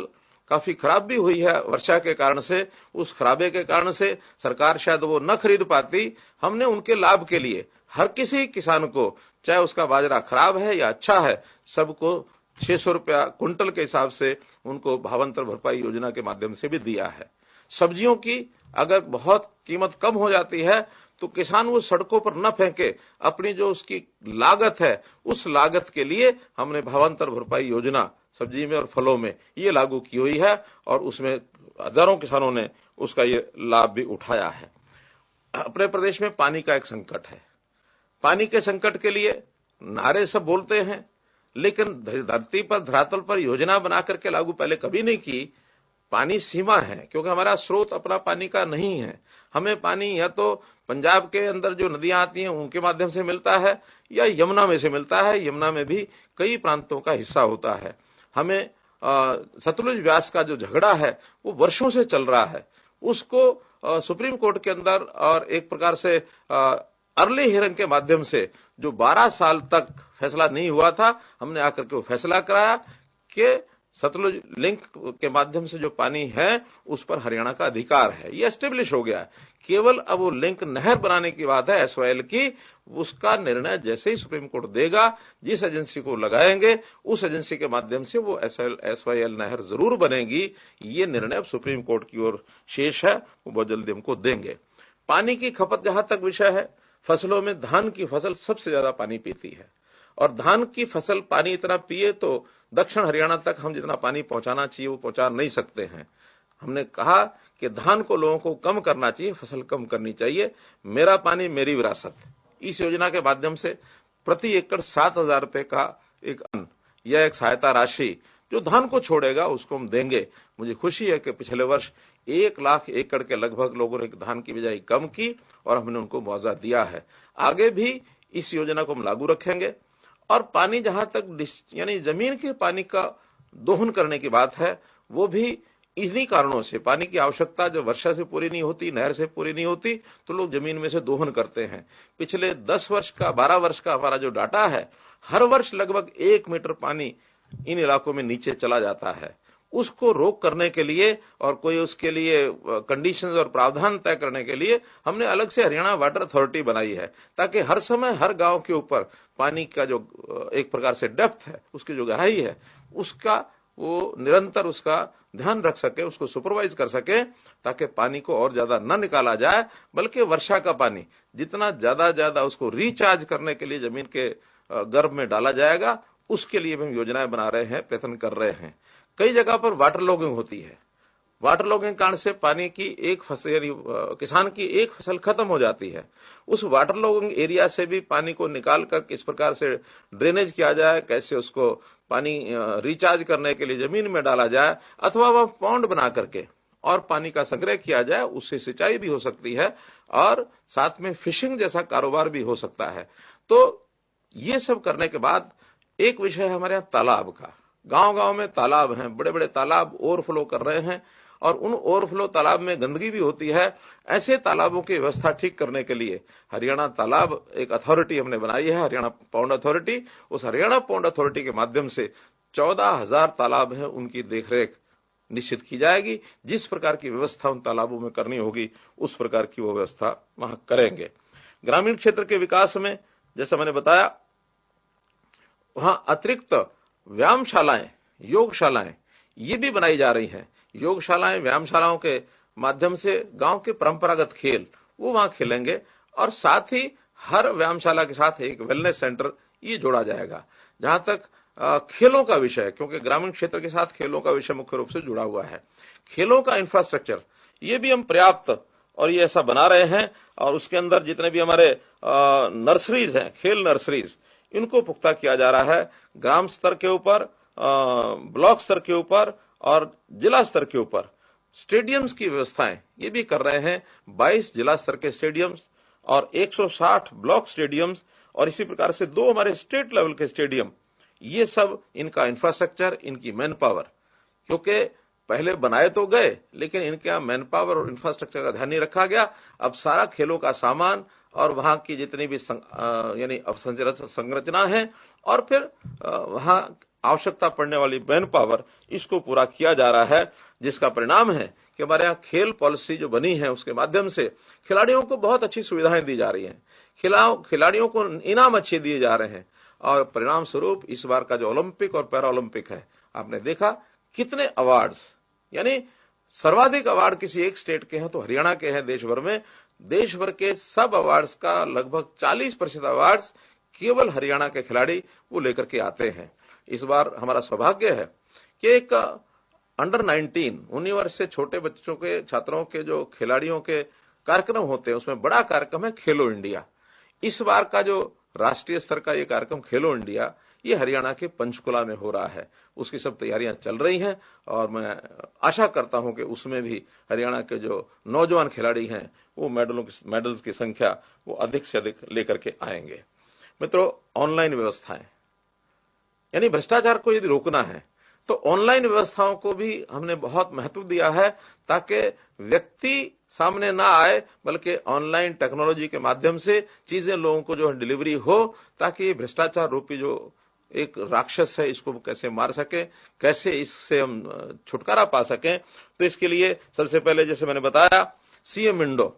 काफी खराब भी हुई है वर्षा के कारण से, उस खराबे के कारण से सरकार शायद वो न खरीद पाती। हमने उनके लाभ के लिए हर किसी किसान को, चाहे उसका बाजरा खराब है या अच्छा है, सबको 600 रुपया क्विंटल के हिसाब से उनको भावांतर भरपाई योजना के माध्यम से भी दिया है। सब्जियों की अगर बहुत कीमत कम हो जाती है तो किसान वो सड़कों पर न फेंके, अपनी जो उसकी लागत है उस लागत के लिए हमने भावांतर भरपाई योजना सब्जी में और फलों में ये लागू की हुई है और उसमें हजारों किसानों ने उसका ये लाभ भी उठाया है। अपने प्रदेश में पानी का एक संकट है। पानी के संकट के लिए नारे सब बोलते हैं, लेकिन धरती पर, धरातल पर योजना बना करके लागू पहले कभी नहीं की। पानी सीमा है, क्योंकि हमारा स्रोत अपना पानी का नहीं है। हमें पानी या तो पंजाब के अंदर जो नदियां आती हैं उनके माध्यम से मिलता है या यमुना में से मिलता है। यमुना में भी कई प्रांतों का हिस्सा होता है। हमें सतलुज व्यास का जो झगड़ा है वो वर्षों से चल रहा है, उसको सुप्रीम कोर्ट के अंदर और एक प्रकार से अर्ली हियरिंग के माध्यम से जो 12 साल तक फैसला नहीं हुआ था, हमने आकर के वो फैसला कराया कि सतलुज लिंक के माध्यम से जो पानी है उस पर हरियाणा का अधिकार है। ये एस्टेब्लिश हो गया है। केवल अब वो लिंक नहर बनाने की बात है एसवाईएल की, उसका निर्णय जैसे ही सुप्रीम कोर्ट देगा, जिस एजेंसी को लगाएंगे उस एजेंसी के माध्यम से वो एसवाईएल नहर जरूर बनेगी। ये निर्णय अब सुप्रीम कोर्ट की ओर शेष है, वो बहुत जल्दी हमको देंगे। पानी की खपत जहां तक विषय है, फसलों में धान की फसल सबसे ज्यादा पानी पीती है और धान की फसल पानी इतना पिए तो दक्षिण हरियाणा तक हम जितना पानी पहुंचाना चाहिए वो पहुंचा नहीं सकते हैं। हमने कहा कि धान को लोगों को कम करना चाहिए, फसल कम करनी चाहिए। मेरा पानी मेरी विरासत, इस योजना के माध्यम से प्रति एकड़ 7,000 रुपए का एक अन्न या एक सहायता राशि जो धान को छोड़ेगा उसको हम देंगे। मुझे खुशी है कि पिछले वर्ष 1 लाख एकड़ के लगभग लोगों ने धान की बिजाई कम की और हमने उनको मुआवजा दिया है। आगे भी इस योजना को हम लागू रखेंगे। और पानी जहां तक यानी जमीन के पानी का दोहन करने की बात है, वो भी इन्हीं कारणों से, पानी की आवश्यकता जब वर्षा से पूरी नहीं होती, नहर से पूरी नहीं होती, तो लोग जमीन में से दोहन करते हैं। पिछले 10 वर्ष का, 12 वर्ष का हमारा जो डाटा है, हर वर्ष लगभग 1 मीटर पानी इन इलाकों में नीचे चला जाता है। उसको रोक करने के लिए और कोई उसके लिए कंडीशंस और प्रावधान तय करने के लिए हमने अलग से हरियाणा वाटर अथॉरिटी बनाई है, ताकि हर समय हर गांव के ऊपर पानी का जो एक प्रकार से डेप्थ है, उसकी जो गहराई है, उसका वो निरंतर उसका ध्यान रख सके, उसको सुपरवाइज कर सके, ताकि पानी को और ज्यादा न निकाला जाए, बल्कि वर्षा का पानी जितना ज्यादा उसको रिचार्ज करने के लिए जमीन के गर्भ में डाला जाएगा, उसके लिए भी हम योजनाएं बना रहे हैं, प्रयत्न कर रहे हैं। कई जगह पर वाटर लॉगिंग होती है। वाटर लॉगिंग कारण से पानी की एक फसल यानी किसान की एक फसल खत्म हो जाती है। उस वाटर लॉगिंग एरिया से भी पानी को निकाल कर किस प्रकार से ड्रेनेज किया जाए, कैसे उसको पानी रिचार्ज करने के लिए जमीन में डाला जाए, अथवा वह पॉन्ड बना करके और पानी का संग्रह किया जाए, उससे सिंचाई भी हो सकती है और साथ में फिशिंग जैसा कारोबार भी हो सकता है। तो ये सब करने के बाद एक विषय है हमारे यहाँ तालाब का। गांव गांव में तालाब हैं, बड़े बड़े तालाब ओवरफ्लो कर रहे हैं और उन ओवरफ्लो तालाब में गंदगी भी होती है। ऐसे तालाबों की व्यवस्था ठीक करने के लिए हरियाणा तालाब एक अथॉरिटी हमने बनाई है, हरियाणा पौंड अथॉरिटी। उस हरियाणा पौंड अथॉरिटी के माध्यम से 14,000 तालाब हैं, उनकी देखरेख निश्चित की जाएगी। जिस प्रकार की व्यवस्था उन तालाबों में करनी होगी उस प्रकार की वो व्यवस्था वहां करेंगे। ग्रामीण क्षेत्र के विकास में जैसा मैंने बताया, वहां अतिरिक्त व्यायामशालाएं, योगशालाएं ये भी बनाई जा रही हैं। योगशालाएं, व्यायामशालाओं के माध्यम से गांव के परंपरागत खेल वो वहां खेलेंगे और साथ ही हर व्यायामशाला के साथ एक वेलनेस सेंटर ये जोड़ा जाएगा। जहां तक खेलों का विषय, क्योंकि ग्रामीण क्षेत्र के साथ खेलों का विषय मुख्य रूप से जुड़ा हुआ है, खेलों का इंफ्रास्ट्रक्चर ये भी हम पर्याप्त और ये ऐसा बना रहे हैं और उसके अंदर जितने भी हमारे नर्सरीज हैं, खेल नर्सरीज, इनको पुख्ता किया जा रहा है। ग्राम स्तर के ऊपर, ब्लॉक स्तर के ऊपर और जिला स्तर के ऊपर स्टेडियम्स की व्यवस्थाएं ये भी कर रहे हैं। 22 जिला स्तर के स्टेडियम्स और 160 ब्लॉक स्टेडियम्स और इसी प्रकार से 2 हमारे स्टेट लेवल के स्टेडियम, ये सब इनका इंफ्रास्ट्रक्चर, इनकी मैन पावर, क्योंकि पहले बनाए तो गए लेकिन इनका मैन पावर और इंफ्रास्ट्रक्चर का ध्यान नहीं रखा गया। अब सारा खेलों का सामान और वहां की जितनी भी यानी संरचना है और फिर वहां आवश्यकता पड़ने वाली मैन पावर, इसको पूरा किया जा रहा है। जिसका परिणाम है कि हमारे यहाँ खेल पॉलिसी जो बनी है उसके माध्यम से खिलाड़ियों को बहुत अच्छी सुविधाएं दी जा रही हैं, खिलाड़ियों को इनाम अच्छे दिए जा रहे हैं और परिणाम स्वरूप इस बार का जो ओलंपिक और पैरा ओलंपिक है, आपने देखा कितने अवार्ड्स, यानी सर्वाधिक अवार्ड किसी एक स्टेट के हैं तो हरियाणा के हैं। देश भर में, देश भर के सब अवार्ड्स का लगभग 40% अवार्ड्स केवल हरियाणा के खिलाड़ी वो लेकर के आते हैं। इस बार हमारा सौभाग्य है कि एक अंडर 19 वर्ष से छोटे बच्चों के छात्रों के जो खिलाड़ियों के कार्यक्रम होते हैं उसमें बड़ा कार्यक्रम है खेलो इंडिया। इस बार का जो राष्ट्रीय स्तर का ये कार्यक्रम खेलो इंडिया, ये हरियाणा के पंचकुला में हो रहा है। उसकी सब तैयारियां चल रही हैं और मैं आशा करता हूं कि उसमें भी हरियाणा के जो नौजवान खिलाड़ी हैं वो मेडल्स की संख्या वो अधिक से अधिक लेकर के आएंगे। मित्रों, ऑनलाइन व्यवस्थाएं, यानी भ्रष्टाचार को यदि रोकना है तो ऑनलाइन व्यवस्थाओं को भी हमने बहुत महत्व दिया है ताकि व्यक्ति सामने ना आए, बल्कि ऑनलाइन टेक्नोलॉजी के माध्यम से चीजें लोगों को जो है डिलीवरी हो, ताकि भ्रष्टाचार रूपी जो एक राक्षस है इसको कैसे मार सके, कैसे इससे हम छुटकारा पा सकें। तो इसके लिए सबसे पहले जैसे मैंने बताया, सीएम विंडो,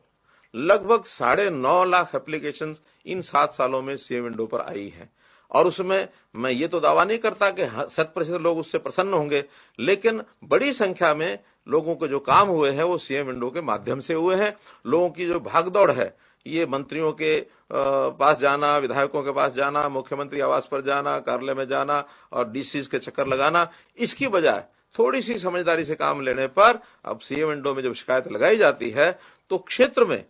लगभग 9.5 लाख एप्लीकेशन इन 7 सालों में सीएम विंडो पर आई है और उसमें मैं ये तो दावा नहीं करता कि 100% लोग उससे प्रसन्न होंगे, लेकिन बड़ी संख्या में लोगों के जो काम हुए हैं वो सीएम विंडो के माध्यम से हुए हैं। लोगों की जो भागदौड़ है, ये मंत्रियों के पास जाना, विधायकों के पास जाना, मुख्यमंत्री आवास पर जाना, कार्यालय में जाना और डीसीज के चक्कर लगाना, इसकी बजाय थोड़ी सी समझदारी से काम लेने पर अब सीएम विंडो में जब शिकायत लगाई जाती है तो क्षेत्र में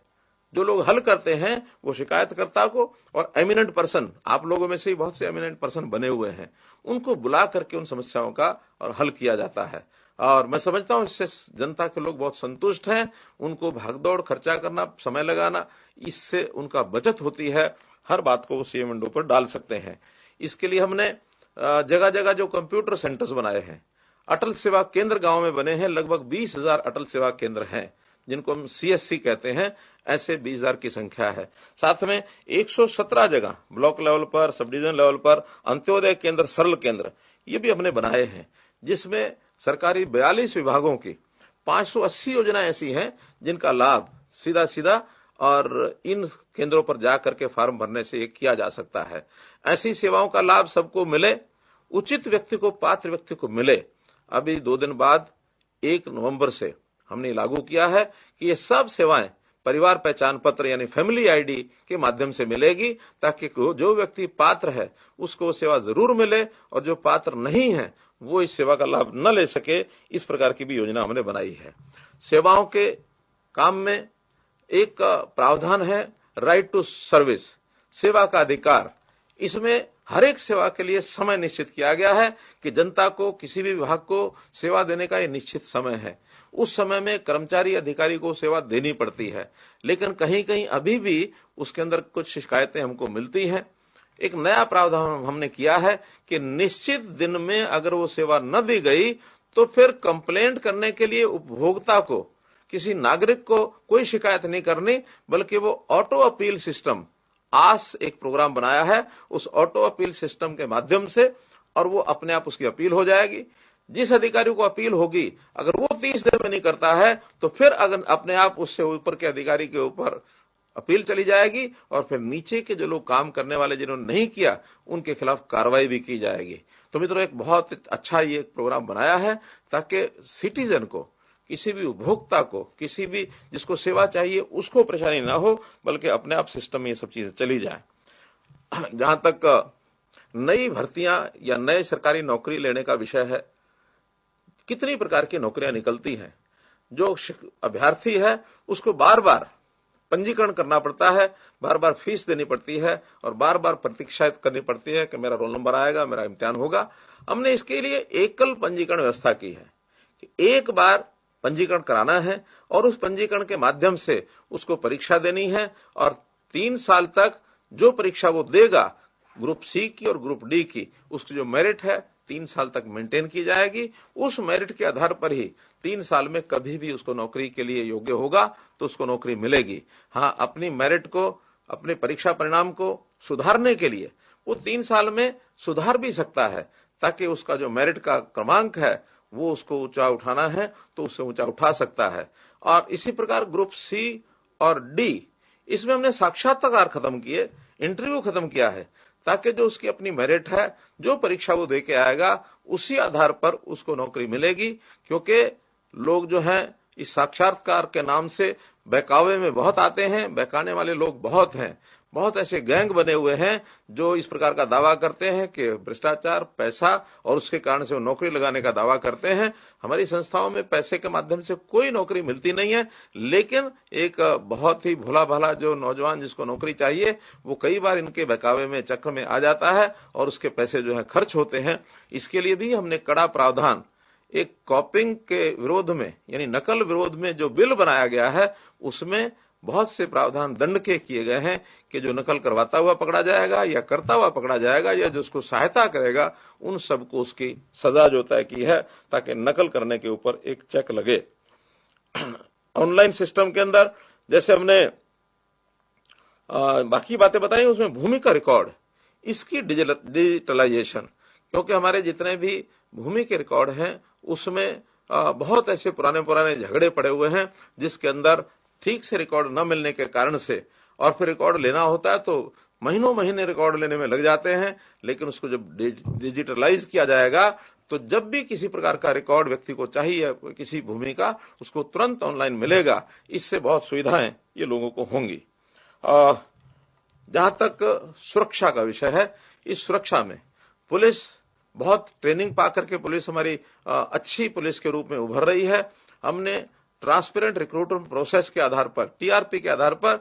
जो लोग हल करते हैं वो शिकायतकर्ता को और एमिनेंट पर्सन, आप लोगों में से ही बहुत से एमिनेंट पर्सन बने हुए हैं, उनको बुला करके उन समस्याओं का और हल किया जाता है। और मैं समझता हूं इससे जनता के लोग बहुत संतुष्ट हैं। उनको भागदौड़, खर्चा करना, समय लगाना, इससे उनका बचत होती है। हर बात को वो सीएम विंडो पर डाल सकते हैं। इसके लिए हमने जगह जगह जो कंप्यूटर सेंटर्स बनाए हैं, अटल सेवा केंद्र गांव में बने हैं। लगभग 20,000 अटल सेवा केंद्र हैं जिनको हम सीएससी कहते हैं। ऐसे 20,000 की संख्या है। साथ में 117 जगह ब्लॉक लेवल पर, सब डिवीजन लेवल पर अंत्योदय केंद्र, सरल केंद्र ये भी हमने बनाए हैं, जिसमें सरकारी 42 विभागों की 580 योजनाएं ऐसी हैं जिनका लाभ सीधा सीधा और इन केंद्रों पर जाकर के फॉर्म भरने से किया जा सकता है। ऐसी सेवाओं का लाभ सबको मिले, उचित व्यक्ति को, पात्र व्यक्ति को मिले। अभी 2 दिन बाद 1 नवंबर से हमने लागू किया है कि ये सब सेवाएं परिवार पहचान पत्र यानी फैमिली आईडी के माध्यम से मिलेगी, ताकि जो व्यक्ति पात्र है उसको सेवा जरूर मिले और जो पात्र नहीं है वो इस सेवा का लाभ न ले सके, इस प्रकार की भी योजना हमने बनाई है। सेवाओं के काम में एक प्रावधान है राइट टू सर्विस, सेवा का अधिकार। इसमें हर एक सेवा के लिए समय निश्चित किया गया है कि जनता को, किसी भी विभाग को सेवा देने का ये निश्चित समय है। उस समय में कर्मचारी अधिकारी को सेवा देनी पड़ती है, लेकिन कहीं कहीं अभी भी उसके अंदर कुछ शिकायतें हमको मिलती हैं। एक नया प्रावधान हमने किया है कि निश्चित दिन में अगर वो सेवा न दी गई तो फिर कंप्लेंट करने के लिए उपभोक्ता को, किसी नागरिक को कोई शिकायत नहीं करनी, बल्कि वो ऑटो अपील सिस्टम, आस एक प्रोग्राम बनाया है, उस ऑटो अपील सिस्टम के माध्यम से, और वो अपने आप उसकी अपील हो जाएगी। जिस अधिकारी को अपील होगी, अगर वो 30 दिन में नहीं करता है तो फिर अगर अपने आप उससे ऊपर के अधिकारी के ऊपर अपील चली जाएगी, और फिर नीचे के जो लोग काम करने वाले जिन्होंने नहीं किया उनके खिलाफ कार्रवाई भी की जाएगी। तो मित्रों, एक बहुत अच्छा ये प्रोग्राम बनाया है ताकि सिटीजन को, किसी भी उपभोक्ता को, किसी भी जिसको सेवा चाहिए उसको परेशानी ना हो, बल्कि अपने आप सिस्टम में ये सब चीजें चली जाए। जहां तक नई भर्तियां या नए सरकारी नौकरी लेने का विषय है, कितनी प्रकार की नौकरियां निकलती हैं। जो अभ्यर्थी है उसको बार बार पंजीकरण करना पड़ता है, बार बार फीस देनी पड़ती है, और बार बार प्रतीक्षा करनी पड़ती है कि मेरा रोल नंबर आएगा, मेरा इम्तिहान होगा। हमने इसके लिए एकल पंजीकरण व्यवस्था की है कि एक बार पंजीकरण कराना है और उस पंजीकरण के माध्यम से उसको परीक्षा देनी है, और 3 साल तक जो परीक्षा वो देगा, ग्रुप सी की और ग्रुप डी की, उसकी जो मेरिट है 3 साल तक मेंटेन की जाएगी। उस मेरिट के आधार पर ही 3 साल में कभी भी उसको नौकरी के लिए योग्य होगा तो उसको नौकरी मिलेगी। हाँ, अपनी मेरिट को, अपने परीक्षा परिणाम को सुधारने के लिए वो 3 साल में सुधार भी सकता है, ताकि उसका जो मेरिट का क्रमांक है वो उसको ऊंचा उठाना है तो उससे ऊंचा उठा सकता है। और इसी प्रकार ग्रुप सी और डी, इसमें हमने साक्षात्कार खत्म किए, इंटरव्यू खत्म किया है, ताकि जो उसकी अपनी मेरिट है, जो परीक्षा वो दे के आएगा, उसी आधार पर उसको नौकरी मिलेगी। क्योंकि लोग जो हैं इस साक्षात्कार के नाम से बहकावे में बहुत आते हैं, बहकाने वाले लोग बहुत हैं। बहुत ऐसे गैंग बने हुए हैं जो इस प्रकार का दावा करते हैं कि भ्रष्टाचार, पैसा, और उसके कारण से वो नौकरी लगाने का दावा करते हैं। हमारी संस्थाओं में पैसे के माध्यम से कोई नौकरी मिलती नहीं है, लेकिन एक बहुत ही भोला भाला जो नौजवान जिसको नौकरी चाहिए, वो कई बार इनके बहकावे में, चक्र में आ जाता है और उसके पैसे जो है खर्च होते हैं। इसके लिए भी हमने कड़ा प्रावधान, एक कॉपिंग के विरोध में, यानी नकल विरोध में जो बिल बनाया गया है, उसमें बहुत से प्रावधान दंड के किए गए हैं कि जो नकल करवाता हुआ पकड़ा जाएगा या करता हुआ पकड़ा जाएगा या जो उसको सहायता करेगा, उन सबको उसकी सजा जो तय की है, ताकि नकल करने के ऊपर एक चेक लगे। ऑनलाइन सिस्टम के अंदर जैसे हमने बाकी बातें बताई, उसमें भूमि का रिकॉर्ड, इसकी डिजिटलाइजेशन, क्योंकि हमारे जितने भी भूमि के रिकॉर्ड हैं उसमें बहुत ऐसे पुराने झगड़े पड़े हुए हैं जिसके अंदर ठीक से रिकॉर्ड न मिलने के कारण से, और फिर रिकॉर्ड लेना होता है तो महीनों महीने रिकॉर्ड लेने में लग जाते हैं। लेकिन उसको जब डिजिटलाइज किया जाएगा तो जब भी किसी प्रकार का रिकॉर्ड व्यक्ति को चाहिए किसी भूमि का, उसको तुरंत ऑनलाइन मिलेगा। इससे बहुत सुविधाएं ये लोगों को होंगी। जहां तक सुरक्षा का विषय है, इस सुरक्षा में पुलिस बहुत ट्रेनिंग पा करके पुलिस हमारी अच्छी पुलिस के रूप में उभर रही है। हमने ट्रांसपेरेंट रिक्रूटमेंट प्रोसेस के आधार पर, टीआरपी के आधार पर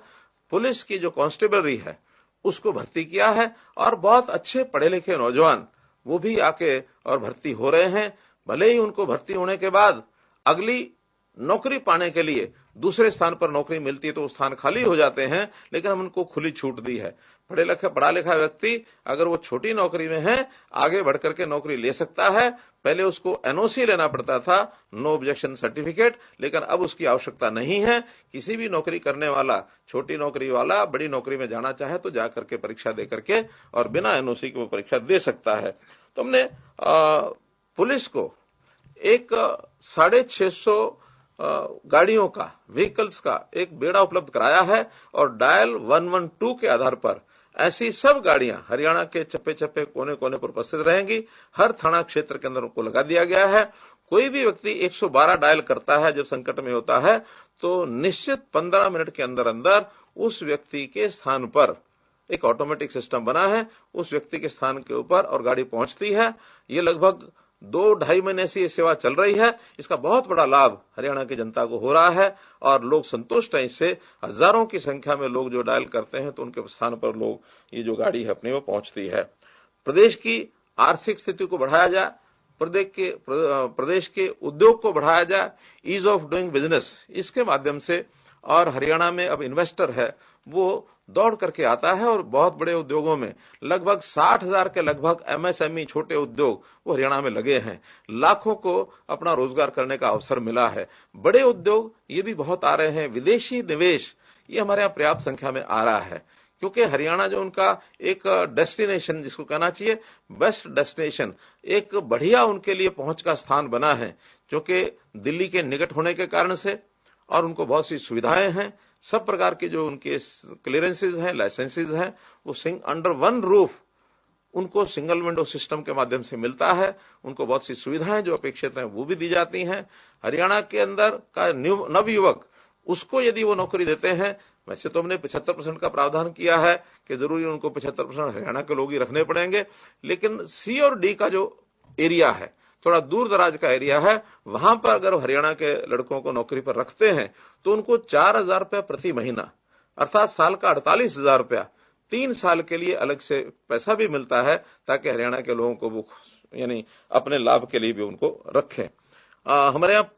पुलिस की जो कांस्टेबलरी है उसको भर्ती किया है, और बहुत अच्छे पढ़े लिखे नौजवान वो भी आके और भर्ती हो रहे हैं। भले ही उनको भर्ती होने के बाद अगली नौकरी पाने के लिए दूसरे स्थान पर नौकरी मिलती है तो स्थान खाली हो जाते हैं, लेकिन हम उनको खुली छूट दी है। पढ़ा लिखा व्यक्ति अगर वो छोटी नौकरी में है, आगे बढ़ करके नौकरी ले सकता है। पहले उसको एनओसी लेना पड़ता था, नो ऑब्जेक्शन सर्टिफिकेट, लेकिन अब उसकी आवश्यकता नहीं है। किसी भी नौकरी करने वाला, छोटी नौकरी वाला बड़ी नौकरी में जाना चाहे तो जाकर के परीक्षा दे करके और बिना एनओसी के वो परीक्षा दे सकता है। तो हमने पुलिस को एक 650 गाड़ियों का, व्हीकल्स का एक बेड़ा उपलब्ध कराया है, और डायल 112 के आधार पर ऐसी सब गाड़ियां हरियाणा के चप्पे चप्पे कोने कोने पर उपस्थित रहेंगी। हर थाना क्षेत्र के अंदर उनको लगा दिया गया है। कोई भी व्यक्ति 112 डायल करता है जब संकट में होता है, तो निश्चित 15 मिनट के अंदर अंदर उस व्यक्ति के स्थान पर एक ऑटोमेटिक सिस्टम बना है, उस व्यक्ति के स्थान के ऊपर और गाड़ी पहुंचती है। ये लगभग 2-2.5 महीने से ये सेवा चल रही है। इसका बहुत बड़ा लाभ हरियाणा की जनता को हो रहा है और लोग संतुष्ट हैं इससे। हजारों की संख्या में लोग जो डायल करते हैं तो उनके स्थान पर लोग ये जो गाड़ी है अपनी वो पहुंचती है। प्रदेश की आर्थिक स्थिति को बढ़ाया जाए, प्रदेश के उद्योग को बढ़ाया जाए, ईज ऑफ डूइंग बिजनेस, इसके माध्यम से। और हरियाणा में अब इन्वेस्टर है वो दौड़ करके आता है और बहुत बड़े उद्योगों में लगभग 60,000 के लगभग एमएसएमई छोटे उद्योग वो हरियाणा में लगे हैं। लाखों को अपना रोजगार करने का अवसर मिला है। बड़े उद्योग ये भी बहुत आ रहे हैं। विदेशी निवेश ये हमारे यहाँ पर्याप्त संख्या में आ रहा है, क्योंकि हरियाणा जो उनका एक डेस्टिनेशन, जिसको कहना चाहिए बेस्ट डेस्टिनेशन, एक बढ़िया उनके लिए पहुंच का स्थान बना है, क्योंकि दिल्ली के निकट होने के कारण से और उनको बहुत सी सुविधाएं हैं। सब प्रकार के जो उनके क्लियरेंसेज हैं, लाइसेंसेज हैं, वो अंडर वन रूफ उनको सिंगल विंडो सिस्टम के माध्यम से मिलता है। उनको बहुत सी सुविधाएं जो अपेक्षित हैं वो भी दी जाती हैं। हरियाणा के अंदर का नवयुवक, उसको यदि वो नौकरी देते हैं, वैसे तो हमने 75% का प्रावधान किया है कि जरूरी उनको 75% हरियाणा के लोग ही रखने पड़ेंगे, लेकिन सी और डी का जो एरिया है, थोड़ा दूर दराज का एरिया है, वहां पर अगर हरियाणा के लड़कों को नौकरी पर रखते हैं तो उनको 4,000 रुपया प्रति महीना, अर्थात साल का 48,000 रुपया 3 साल के लिए अलग से पैसा भी मिलता है, ताकि हरियाणा के लोगों को वो यानी अपने लाभ के लिए भी उनको रखें। हमारे यहाँ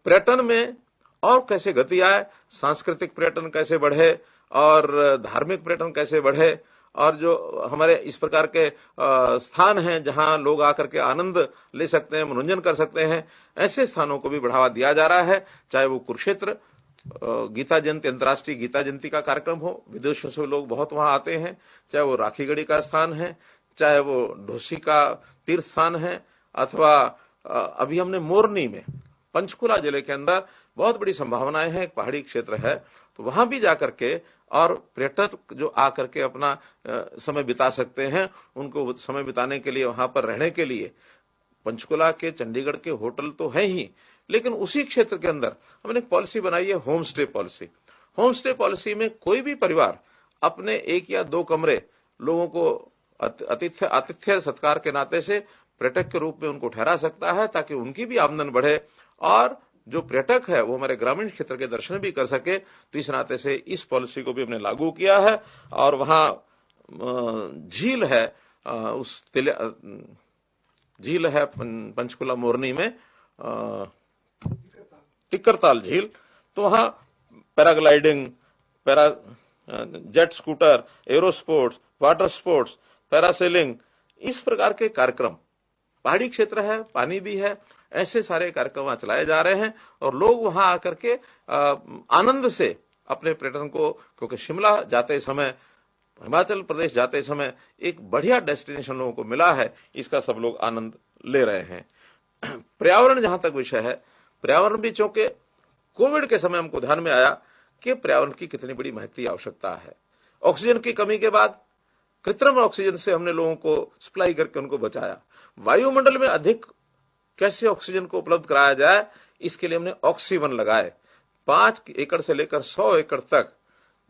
पर्यटन में और कैसे गति आए, सांस्कृतिक पर्यटन कैसे बढ़े और धार्मिक पर्यटन कैसे बढ़े, और जो हमारे इस प्रकार के स्थान हैं जहां लोग आकर के आनंद ले सकते हैं, मनोरंजन कर सकते हैं, ऐसे स्थानों को भी बढ़ावा दिया जा रहा है। चाहे वो कुरुक्षेत्र गीता जयंती, अंतर्राष्ट्रीय गीता जयंती का कार्यक्रम हो, विदेशों से लोग बहुत वहां आते हैं, चाहे वो राखीगढ़ी का स्थान है, चाहे वो ढोसी का तीर्थ स्थान है, अथवा अभी हमने मोरनी में पंचकुला जिले के अंदर बहुत बड़ी संभावनाएं हैं, एक पहाड़ी क्षेत्र है, तो वहां भी जाकर के और पर्यटक जो आकर के अपना समय बिता सकते हैं, उनको समय बिताने के लिए, वहां पर रहने के लिए पंचकुला के, चंडीगढ़ के होटल तो है ही, लेकिन उसी क्षेत्र के अंदर हमने एक पॉलिसी बनाई है, home stay policy. Home stay policy में कोई भी परिवार अपने 1 या 2 कमरे लोगों को आतिथ्य सत्कार के नाते से पर्यटक के रूप में उनको ठहरा सकता है, ताकि उनकी भी आमदन बढ़े और जो पर्यटक है वो हमारे ग्रामीण क्षेत्र के दर्शन भी कर सके। तो इस नाते से इस पॉलिसी को भी हमने लागू किया है। और वहां झील है, उस झील है पंचकुला मोरनी में, टिक्करताल झील, तो वहां paragliding, jet scooter, aero sports, water sports, parasailing, इस प्रकार के कार्यक्रम, पहाड़ी क्षेत्र है, पानी भी है, ऐसे सारे कार्यक्रम वहां चलाए जा रहे हैं और लोग वहां आकर के आनंद से अपने पर्यटन को, क्योंकि शिमला जाते समय, हिमाचल प्रदेश जाते समय एक बढ़िया डेस्टिनेशन लोगों को मिला है, इसका सब लोग आनंद ले रहे हैं। पर्यावरण जहां तक विषय है, पर्यावरण भी, चूंकि कोविड के समय हमको ध्यान में आया कि पर्यावरण की कितनी बड़ी महत्वपूर्ण आवश्यकता है। ऑक्सीजन की कमी के बाद कृत्रिम ऑक्सीजन से हमने लोगों को सप्लाई करके उनको बचाया। वायुमंडल में अधिक कैसे ऑक्सीजन को उपलब्ध कराया जाए, इसके लिए हमने ऑक्सीवन लगाए। 5 एकड़ से लेकर 100 एकड़ तक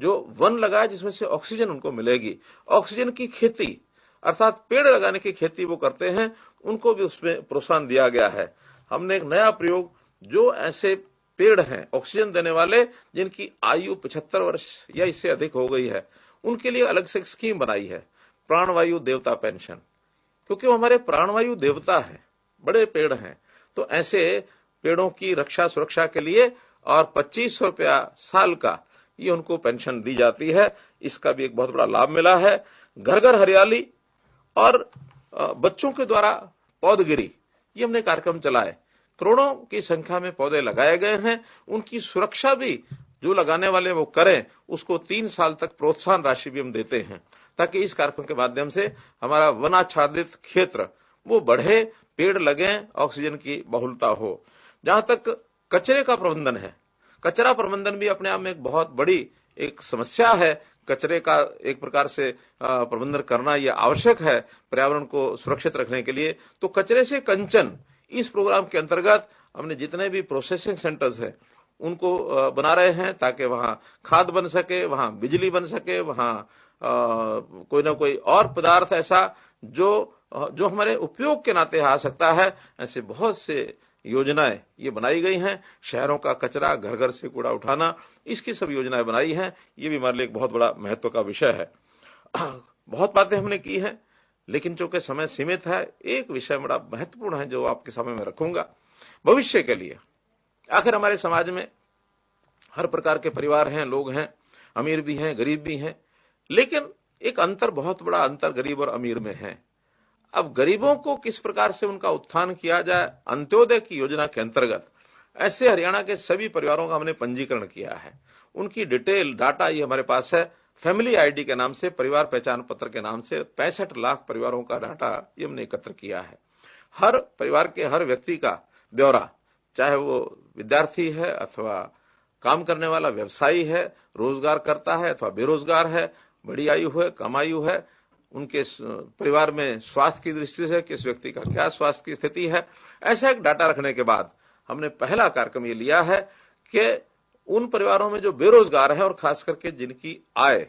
जो वन लगाए, जिसमें से ऑक्सीजन उनको मिलेगी। ऑक्सीजन की खेती, अर्थात पेड़ लगाने की खेती वो करते हैं, उनको भी उसमें प्रोत्साहन दिया गया है। हमने एक नया प्रयोग, जो ऐसे पेड़ हैं ऑक्सीजन देने वाले जिनकी आयु 75 वर्ष या इससे अधिक हो गई है, उनके लिए अलग से एक स्कीम बनाई है, प्राणवायु देवता पेंशन, क्योंकि वो हमारे प्राणवायु देवता है, बड़े पेड़ हैं। तो ऐसे पेड़ों की रक्षा सुरक्षा के लिए और 2500 रुपया साल का ये उनको पेंशन दी जाती है। इसका भी एक बहुत बड़ा लाभ मिला है। घर घर हरियाली और बच्चों के द्वारा पौधगिरी, ये हमने कार्यक्रम चलाए। करोड़ों की संख्या में पौधे लगाए गए हैं। उनकी सुरक्षा भी जो लगाने वाले वो करें, उसको 3 साल तक प्रोत्साहन राशि भी हम देते हैं, ताकि इस कार्यक्रम के माध्यम से हमारा वनाच्छादित क्षेत्र वो बढ़े, पेड़ लगे, ऑक्सीजन की बहुलता हो। जहां तक कचरे का प्रबंधन है, कचरा प्रबंधन भी अपने आप में एक बहुत बड़ी एक समस्या है। कचरे का एक प्रकार से प्रबंधन करना यह आवश्यक है पर्यावरण को सुरक्षित रखने के लिए। तो कचरे से कंचन, इस प्रोग्राम के अंतर्गत हमने जितने भी प्रोसेसिंग सेंटर्स हैं उनको बना रहे हैं, ताकि वहां खाद बन सके, वहां बिजली बन सके, वहां कोई ना कोई और पदार्थ ऐसा जो हमारे उपयोग के नाते आ सकता है, ऐसे बहुत से योजनाएं ये बनाई गई हैं। शहरों का कचरा, घर घर से कूड़ा उठाना, इसकी सब योजनाएं बनाई हैं। ये भी हमारे लिए एक बहुत बड़ा महत्व का विषय है। बहुत बातें हमने की हैं, लेकिन चूंकि समय सीमित है, एक विषय बड़ा महत्वपूर्ण है जो आपके सामने मैं रखूंगा भविष्य के लिए। आखिर हमारे समाज में हर प्रकार के परिवार हैं, लोग हैं, अमीर भी हैं, गरीब भी हैं, लेकिन एक अंतर, बहुत बड़ा अंतर गरीब और अमीर में है। अब गरीबों को किस प्रकार से उनका उत्थान किया जाए, अंत्योदय की योजना के अंतर्गत ऐसे हरियाणा के सभी परिवारों का हमने पंजीकरण किया है। उनकी डिटेल डाटा ये हमारे पास है। फैमिली आईडी के नाम से, परिवार पहचान पत्र के नाम से 65 लाख परिवारों का डाटा ये हमने एकत्र किया है। हर परिवार के हर व्यक्ति का ब्यौरा, चाहे वो विद्यार्थी है अथवा काम करने वाला व्यवसायी है, रोजगार करता है अथवा बेरोजगार है, बड़ी आयु है, कम आयु है, उनके परिवार में स्वास्थ्य की दृष्टि से किस व्यक्ति का क्या स्वास्थ्य की स्थिति है, ऐसा एक डाटा रखने के बाद हमने पहला कार्यक्रम ये लिया है कि उन परिवारों में जो बेरोजगार है और खास करके जिनकी आय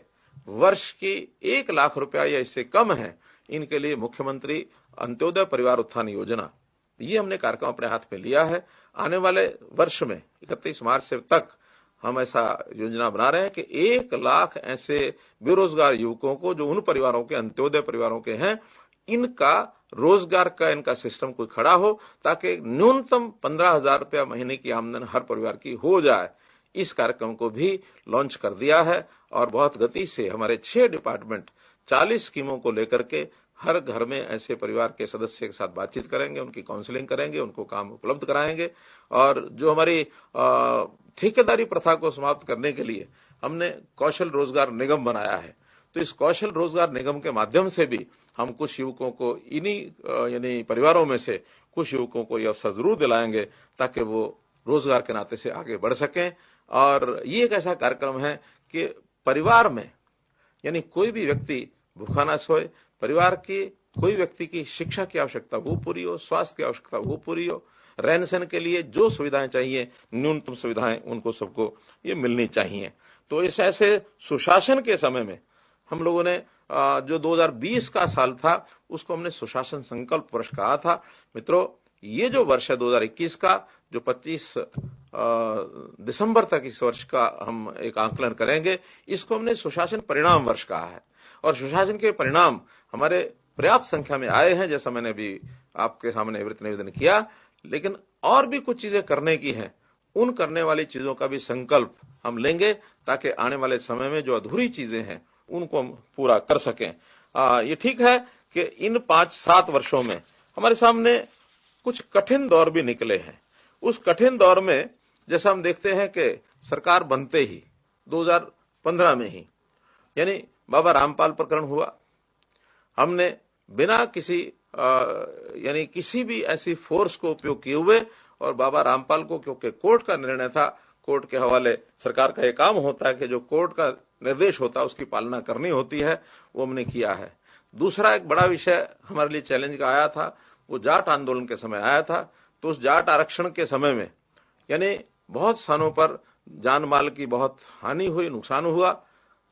वर्ष की 1 लाख रुपया या इससे कम है, इनके लिए मुख्यमंत्री अंत्योदय परिवार उत्थान योजना, ये हमने कार्यक्रम अपने हाथ में लिया है। आने वाले वर्ष में 31 मार्च से तक हम ऐसा योजना बना रहे हैं कि 1 लाख ऐसे बेरोजगार युवकों को, जो उन परिवारों के, अंत्योदय परिवारों के हैं, इनका रोजगार का इनका सिस्टम कोई खड़ा हो, ताकि न्यूनतम 15,000 रुपया महीने की आमदन हर परिवार की हो जाए। इस कार्यक्रम को भी लॉन्च कर दिया है और बहुत गति से हमारे 6 डिपार्टमेंट 40 स्कीमों को लेकर के हर घर में ऐसे परिवार के सदस्य के साथ बातचीत करेंगे, उनकी काउंसलिंग करेंगे, उनको काम उपलब्ध कराएंगे। और जो हमारी ठेकेदारी प्रथा को समाप्त करने के लिए हमने कौशल रोजगार निगम बनाया है, तो इस कौशल रोजगार निगम के माध्यम से भी हम कुछ युवकों को, इन्हीं यानी परिवारों में से कुछ युवकों को यह अवसर जरूर दिलाएंगे ताकि वो रोजगार के नाते से आगे बढ़ सकें। और ये एक ऐसा कार्यक्रम है कि परिवार में यानी कोई भी व्यक्ति भूखा ना सोए, परिवार की कोई व्यक्ति की शिक्षा की आवश्यकता वो पूरी हो, स्वास्थ्य की आवश्यकता वो पूरी हो, रहन सहन के लिए जो सुविधाएं चाहिए, न्यूनतम सुविधाएं उनको सबको ये मिलनी चाहिए। तो इस ऐसे सुशासन के समय में हम लोगों ने जो 2020 का साल था उसको हमने सुशासन संकल्प वर्ष कहा था। मित्रों, ये जो वर्ष है 2021 का, जो 25 दिसंबर तक इस वर्ष का हम एक आकलन करेंगे, इसको हमने सुशासन परिणाम वर्ष कहा है। और सुशासन के परिणाम हमारे पर्याप्त संख्या में आए हैं, जैसा मैंने अभी आपके सामने विवृत निवेदन किया, लेकिन और भी कुछ चीजें करने की हैं। उन करने वाली चीजों का भी संकल्प हम लेंगे ताकि आने वाले समय में जो अधूरी चीजें हैं उनको हम पूरा कर सकें। ये ठीक है कि इन 5-7 वर्षों में हमारे सामने कुछ कठिन दौर भी निकले हैं। उस कठिन दौर में जैसा हम देखते हैं कि सरकार बनते ही 2015 में ही यानी बाबा रामपाल प्रकरण हुआ, हमने बिना किसी यानी किसी भी ऐसी फोर्स को उपयोग किए हुए, और बाबा रामपाल को क्योंकि कोर्ट का निर्णय था, कोर्ट के हवाले सरकार का एक काम होता है कि जो कोर्ट का निर्देश होता है उसकी पालना करनी होती है, वो हमने किया है। दूसरा एक बड़ा विषय हमारे लिए चैलेंज का आया था, वो जाट आंदोलन के समय आया था। तो उस जाट आरक्षण के समय में यानी बहुत स्थानों पर जान माल की बहुत हानि हुई, नुकसान हुआ,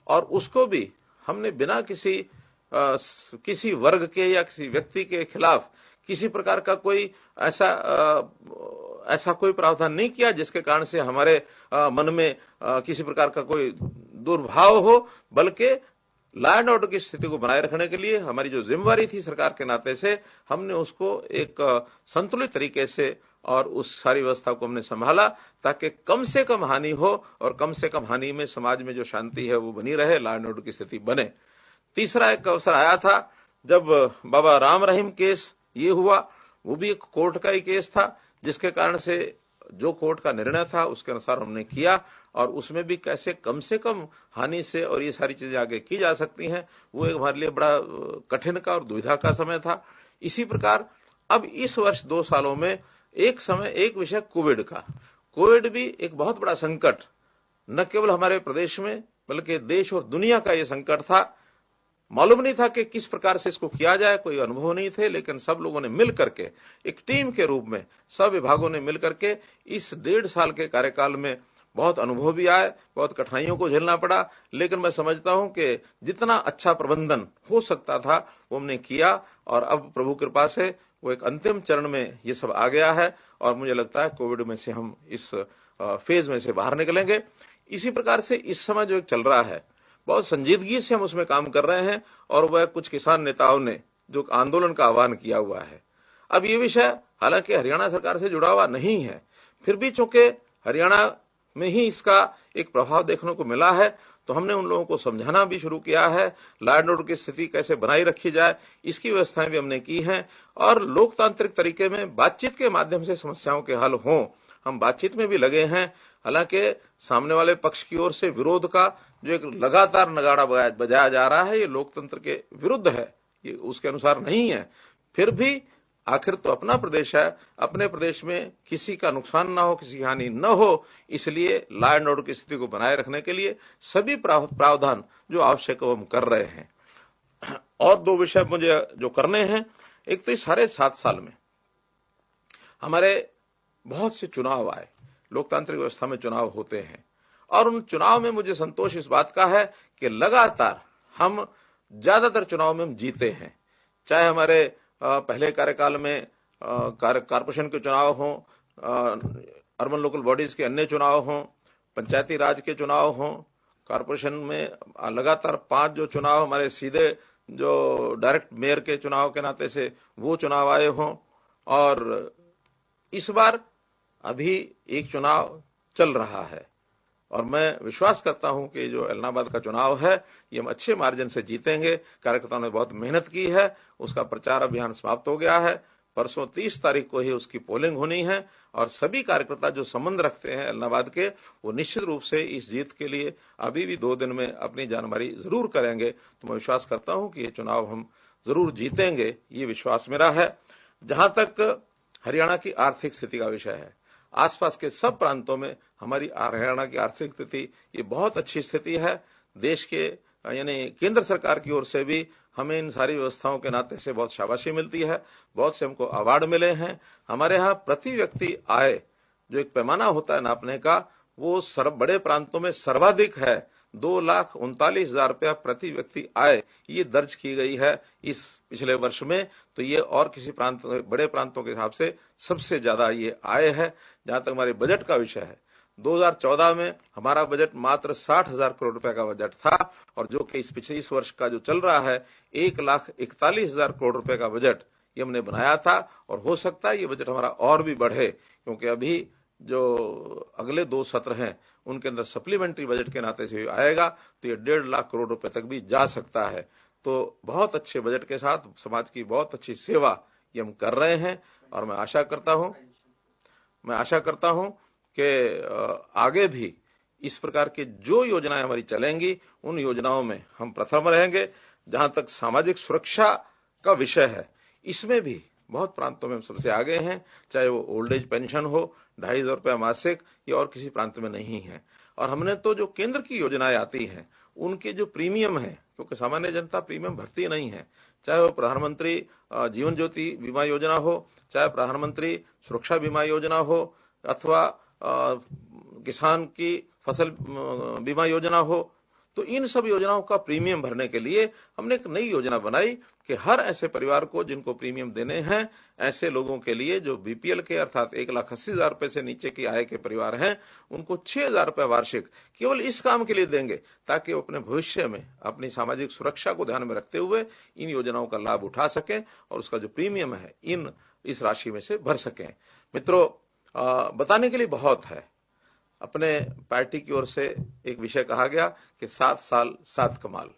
और उसको भी हमने बिना किसी वर्ग के या किसी व्यक्ति के खिलाफ किसी प्रकार का कोई ऐसा कोई प्रावधान नहीं किया जिसके कारण से हमारे मन में किसी प्रकार का कोई दुर्भाव हो, बल्कि लॉ एंड ऑर्डर की स्थिति को बनाए रखने के लिए हमारी जो जिम्मेवारी थी सरकार के नाते से, हमने उसको एक संतुलित तरीके से और उस सारी व्यवस्था को हमने संभाला ताकि कम से कम हानि हो, और कम से कम हानि में समाज में जो शांति है वो बनी रहे, लॉ एंड ऑर्डर की स्थिति बने। तीसरा एक अवसर आया था जब बाबा राम रहीम केस ये हुआ, वो भी एक कोर्ट का ही केस था, जिसके कारण से जो कोर्ट का निर्णय था उसके अनुसार हमने किया, और उसमें भी कैसे कम से कम हानि से और ये सारी चीजें आगे की जा सकती हैं, वो एक हमारे लिए बड़ा कठिन का और दुविधा का समय था। इसी प्रकार अब इस वर्ष 2 सालों में एक विषय कोविड का, कोविड भी एक बहुत बड़ा संकट न केवल हमारे प्रदेश में बल्कि देश और दुनिया का ये संकट था। मालूम नहीं था कि किस प्रकार से इसको किया जाए, कोई अनुभव नहीं थे, लेकिन सब लोगों ने मिल करके एक टीम के रूप में, सब विभागों ने मिल करके इस 1.5 साल के कार्यकाल में बहुत अनुभव भी आए, बहुत कठिनाइयों को झेलना पड़ा, लेकिन मैं समझता हूं कि जितना अच्छा प्रबंधन हो सकता था वो हमने किया और अब प्रभु कृपा से वो एक अंतिम चरण में ये सब आ गया है और मुझे लगता है कोविड में से हम इस फेज में से बाहर निकलेंगे। इसी प्रकार से इस समय जो एक चल रहा है बहुत संजीदगी से हम उसमें काम कर रहे हैं और वह कुछ किसान नेताओं ने जो आंदोलन का आह्वान किया हुआ है। अब ये विषय हालांकि हरियाणा सरकार से जुड़ा हुआ नहीं है, फिर भी चूंकि हरियाणा में ही इसका एक प्रभाव देखने को मिला है तो हमने उन लोगों को समझाना भी शुरू किया है। लॉ एंड ऑर्डर की स्थिति कैसे बनाई रखी जाए इसकी व्यवस्थाएं भी हमने की हैं और लोकतांत्रिक तरीके में बातचीत के माध्यम से समस्याओं के हल हों, हम बातचीत में भी लगे हैं। हालांकि सामने वाले पक्ष की ओर से विरोध का जो एक लगातार नगाड़ा बजाया जा रहा है ये लोकतंत्र के विरुद्ध है, ये उसके अनुसार नहीं है। फिर भी आखिर तो अपना प्रदेश है, अपने प्रदेश में किसी का नुकसान ना हो, किसी की हानि न हो, इसलिए लॉ एंड ऑर्डर की स्थिति को बनाए रखने के लिए सभी प्रावधान जो आवश्यक है वो हम कर रहे हैं। और दो विषय मुझे जो करने हैं, एक तो इस सारे 7 साल में हमारे बहुत से चुनाव आए, लोकतांत्रिक व्यवस्था में चुनाव होते हैं और उन चुनाव में मुझे संतोष इस बात का है कि लगातार हम ज्यादातर चुनाव में हम जीते हैं। चाहे हमारे पहले कार्यकाल में कारपोरेशन के चुनाव हों, अर्बन लोकल बॉडीज के अन्य चुनाव हों, पंचायती राज के चुनाव हों, कारपोरेशन में लगातार 5 जो चुनाव हमारे सीधे जो डायरेक्ट मेयर के चुनाव के नाते से वो चुनाव आए हों और इस बार अभी एक चुनाव चल रहा है और मैं विश्वास करता हूं कि जो इलाहाबाद का चुनाव है ये हम अच्छे मार्जिन से जीतेंगे। कार्यकर्ताओं ने बहुत मेहनत की है, उसका प्रचार अभियान समाप्त हो गया है, परसों 30 तारीख को ही उसकी पोलिंग होनी है और सभी कार्यकर्ता जो संबंध रखते हैं इलाहाबाद के वो निश्चित रूप से इस जीत के लिए अभी भी 2 दिन में अपनी जानमारी जरूर करेंगे। तो मैं विश्वास करता हूं कि ये चुनाव हम जरूर जीतेंगे, ये विश्वास मेरा है। जहां तक हरियाणा की आर्थिक स्थिति का विषय है, आसपास के सब प्रांतों में हमारी हरियाणा की आर्थिक स्थिति ये बहुत अच्छी स्थिति है। देश के यानी केंद्र सरकार की ओर से भी हमें इन सारी व्यवस्थाओं के नाते से बहुत शाबाशी मिलती है, बहुत से हमको अवार्ड मिले हैं। हमारे यहाँ प्रति व्यक्ति आय जो एक पैमाना होता है नापने का वो बड़े प्रांतों में सर्वाधिक है। 2,39,000 रुपया प्रति व्यक्ति आय ये दर्ज की गई है इस पिछले वर्ष में, तो ये और किसी बड़े प्रांतों के हिसाब से सबसे ज्यादा ये आय है। जहां तक हमारे बजट का विषय है, 2014 में हमारा बजट मात्र 60,000 करोड़ रुपए का बजट था और जो कि इस वर्ष का जो चल रहा है 1,41,000 करोड़ रुपए का बजट ये हमने बनाया था और हो सकता है ये बजट हमारा और भी बढ़े क्योंकि अभी जो अगले 2 सत्र हैं उनके अंदर सप्लीमेंट्री बजट के नाते से आएगा तो ये 1.5 लाख करोड़ रुपए तक भी जा सकता है। तो बहुत अच्छे बजट के साथ समाज की बहुत अच्छी सेवा ये हम कर रहे हैं और मैं आशा करता हूं कि आगे भी इस प्रकार के जो योजनाएं हमारी चलेंगी उन योजनाओं में हम प्रथम रहेंगे। जहां तक सामाजिक सुरक्षा का विषय है इसमें भी बहुत प्रांतों में हम सबसे आगे हैं, चाहे वो ओल्ड एज पेंशन हो 2,500 रुपया मासिक, ये और किसी प्रांत में नहीं है। और हमने तो जो केंद्र की योजनाएं आती हैं उनके जो प्रीमियम है, क्योंकि सामान्य जनता प्रीमियम भरती नहीं है, चाहे वो प्रधानमंत्री जीवन ज्योति बीमा योजना हो, चाहे प्रधानमंत्री सुरक्षा बीमा योजना हो अथवा किसान की फसल बीमा योजना हो, तो इन सब योजनाओं का प्रीमियम भरने के लिए हमने एक नई योजना बनाई कि हर ऐसे परिवार को जिनको प्रीमियम देने हैं, ऐसे लोगों के लिए जो बीपीएल के अर्थात 1,80,000 रुपए से नीचे की आय के परिवार हैं उनको 6,000 रुपए वार्षिक केवल इस काम के लिए देंगे ताकि वो अपने भविष्य में अपनी सामाजिक सुरक्षा को ध्यान में रखते हुए इन योजनाओं का लाभ उठा सकें और उसका जो प्रीमियम है इस राशि में से भर सकें। मित्रों, बताने के लिए बहुत है। अपने पार्टी की ओर से एक विषय कहा गया कि 7 साल 7 कमाल।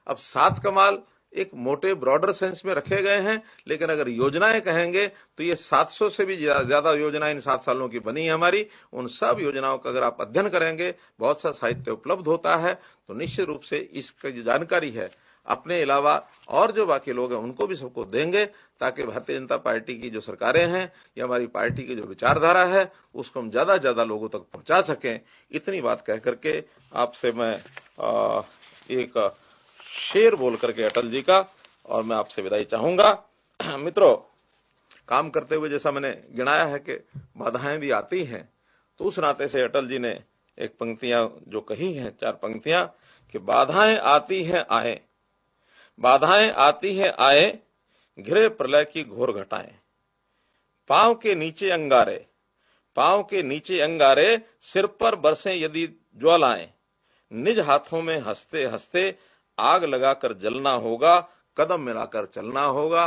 अब 7 कमाल एक मोटे ब्रॉडर सेंस में रखे गए हैं, लेकिन अगर योजनाएं कहेंगे तो ये 700 से भी ज्यादा योजनाएं इन 7 सालों की बनी है हमारी। उन सब योजनाओं का अगर आप अध्ययन करेंगे, बहुत सा साहित्य उपलब्ध होता है, तो निश्चित रूप से इसकी जो जानकारी है अपने अलावा और जो बाकी लोग हैं उनको भी सबको देंगे ताकि भारतीय जनता पार्टी की जो सरकारें हैं या हमारी पार्टी की जो विचारधारा है उसको हम ज्यादा ज्यादा लोगों तक पहुंचा सकें। इतनी बात कह करके आपसे मैं एक शेर बोल करके अटल जी का और मैं आपसे विदाई चाहूंगा। मित्रों, काम करते हुए जैसा मैंने गिनाया है कि बाधाएं भी आती हैं, तो उस नाते से अटल जी ने एक पंक्तियां जो कही हैं, 4 पंक्तियां कि बाधाएं आती हैं आए, बाधाएं आती हैं आए, घिरे प्रलय की घोर घटाएं, पांव के नीचे अंगारे, पांव के नीचे अंगारे, सिर पर बरसें यदि ज्वालाएं, निज हाथों में हंसते हंसते आग लगाकर जलना होगा, कदम मिलाकर चलना होगा,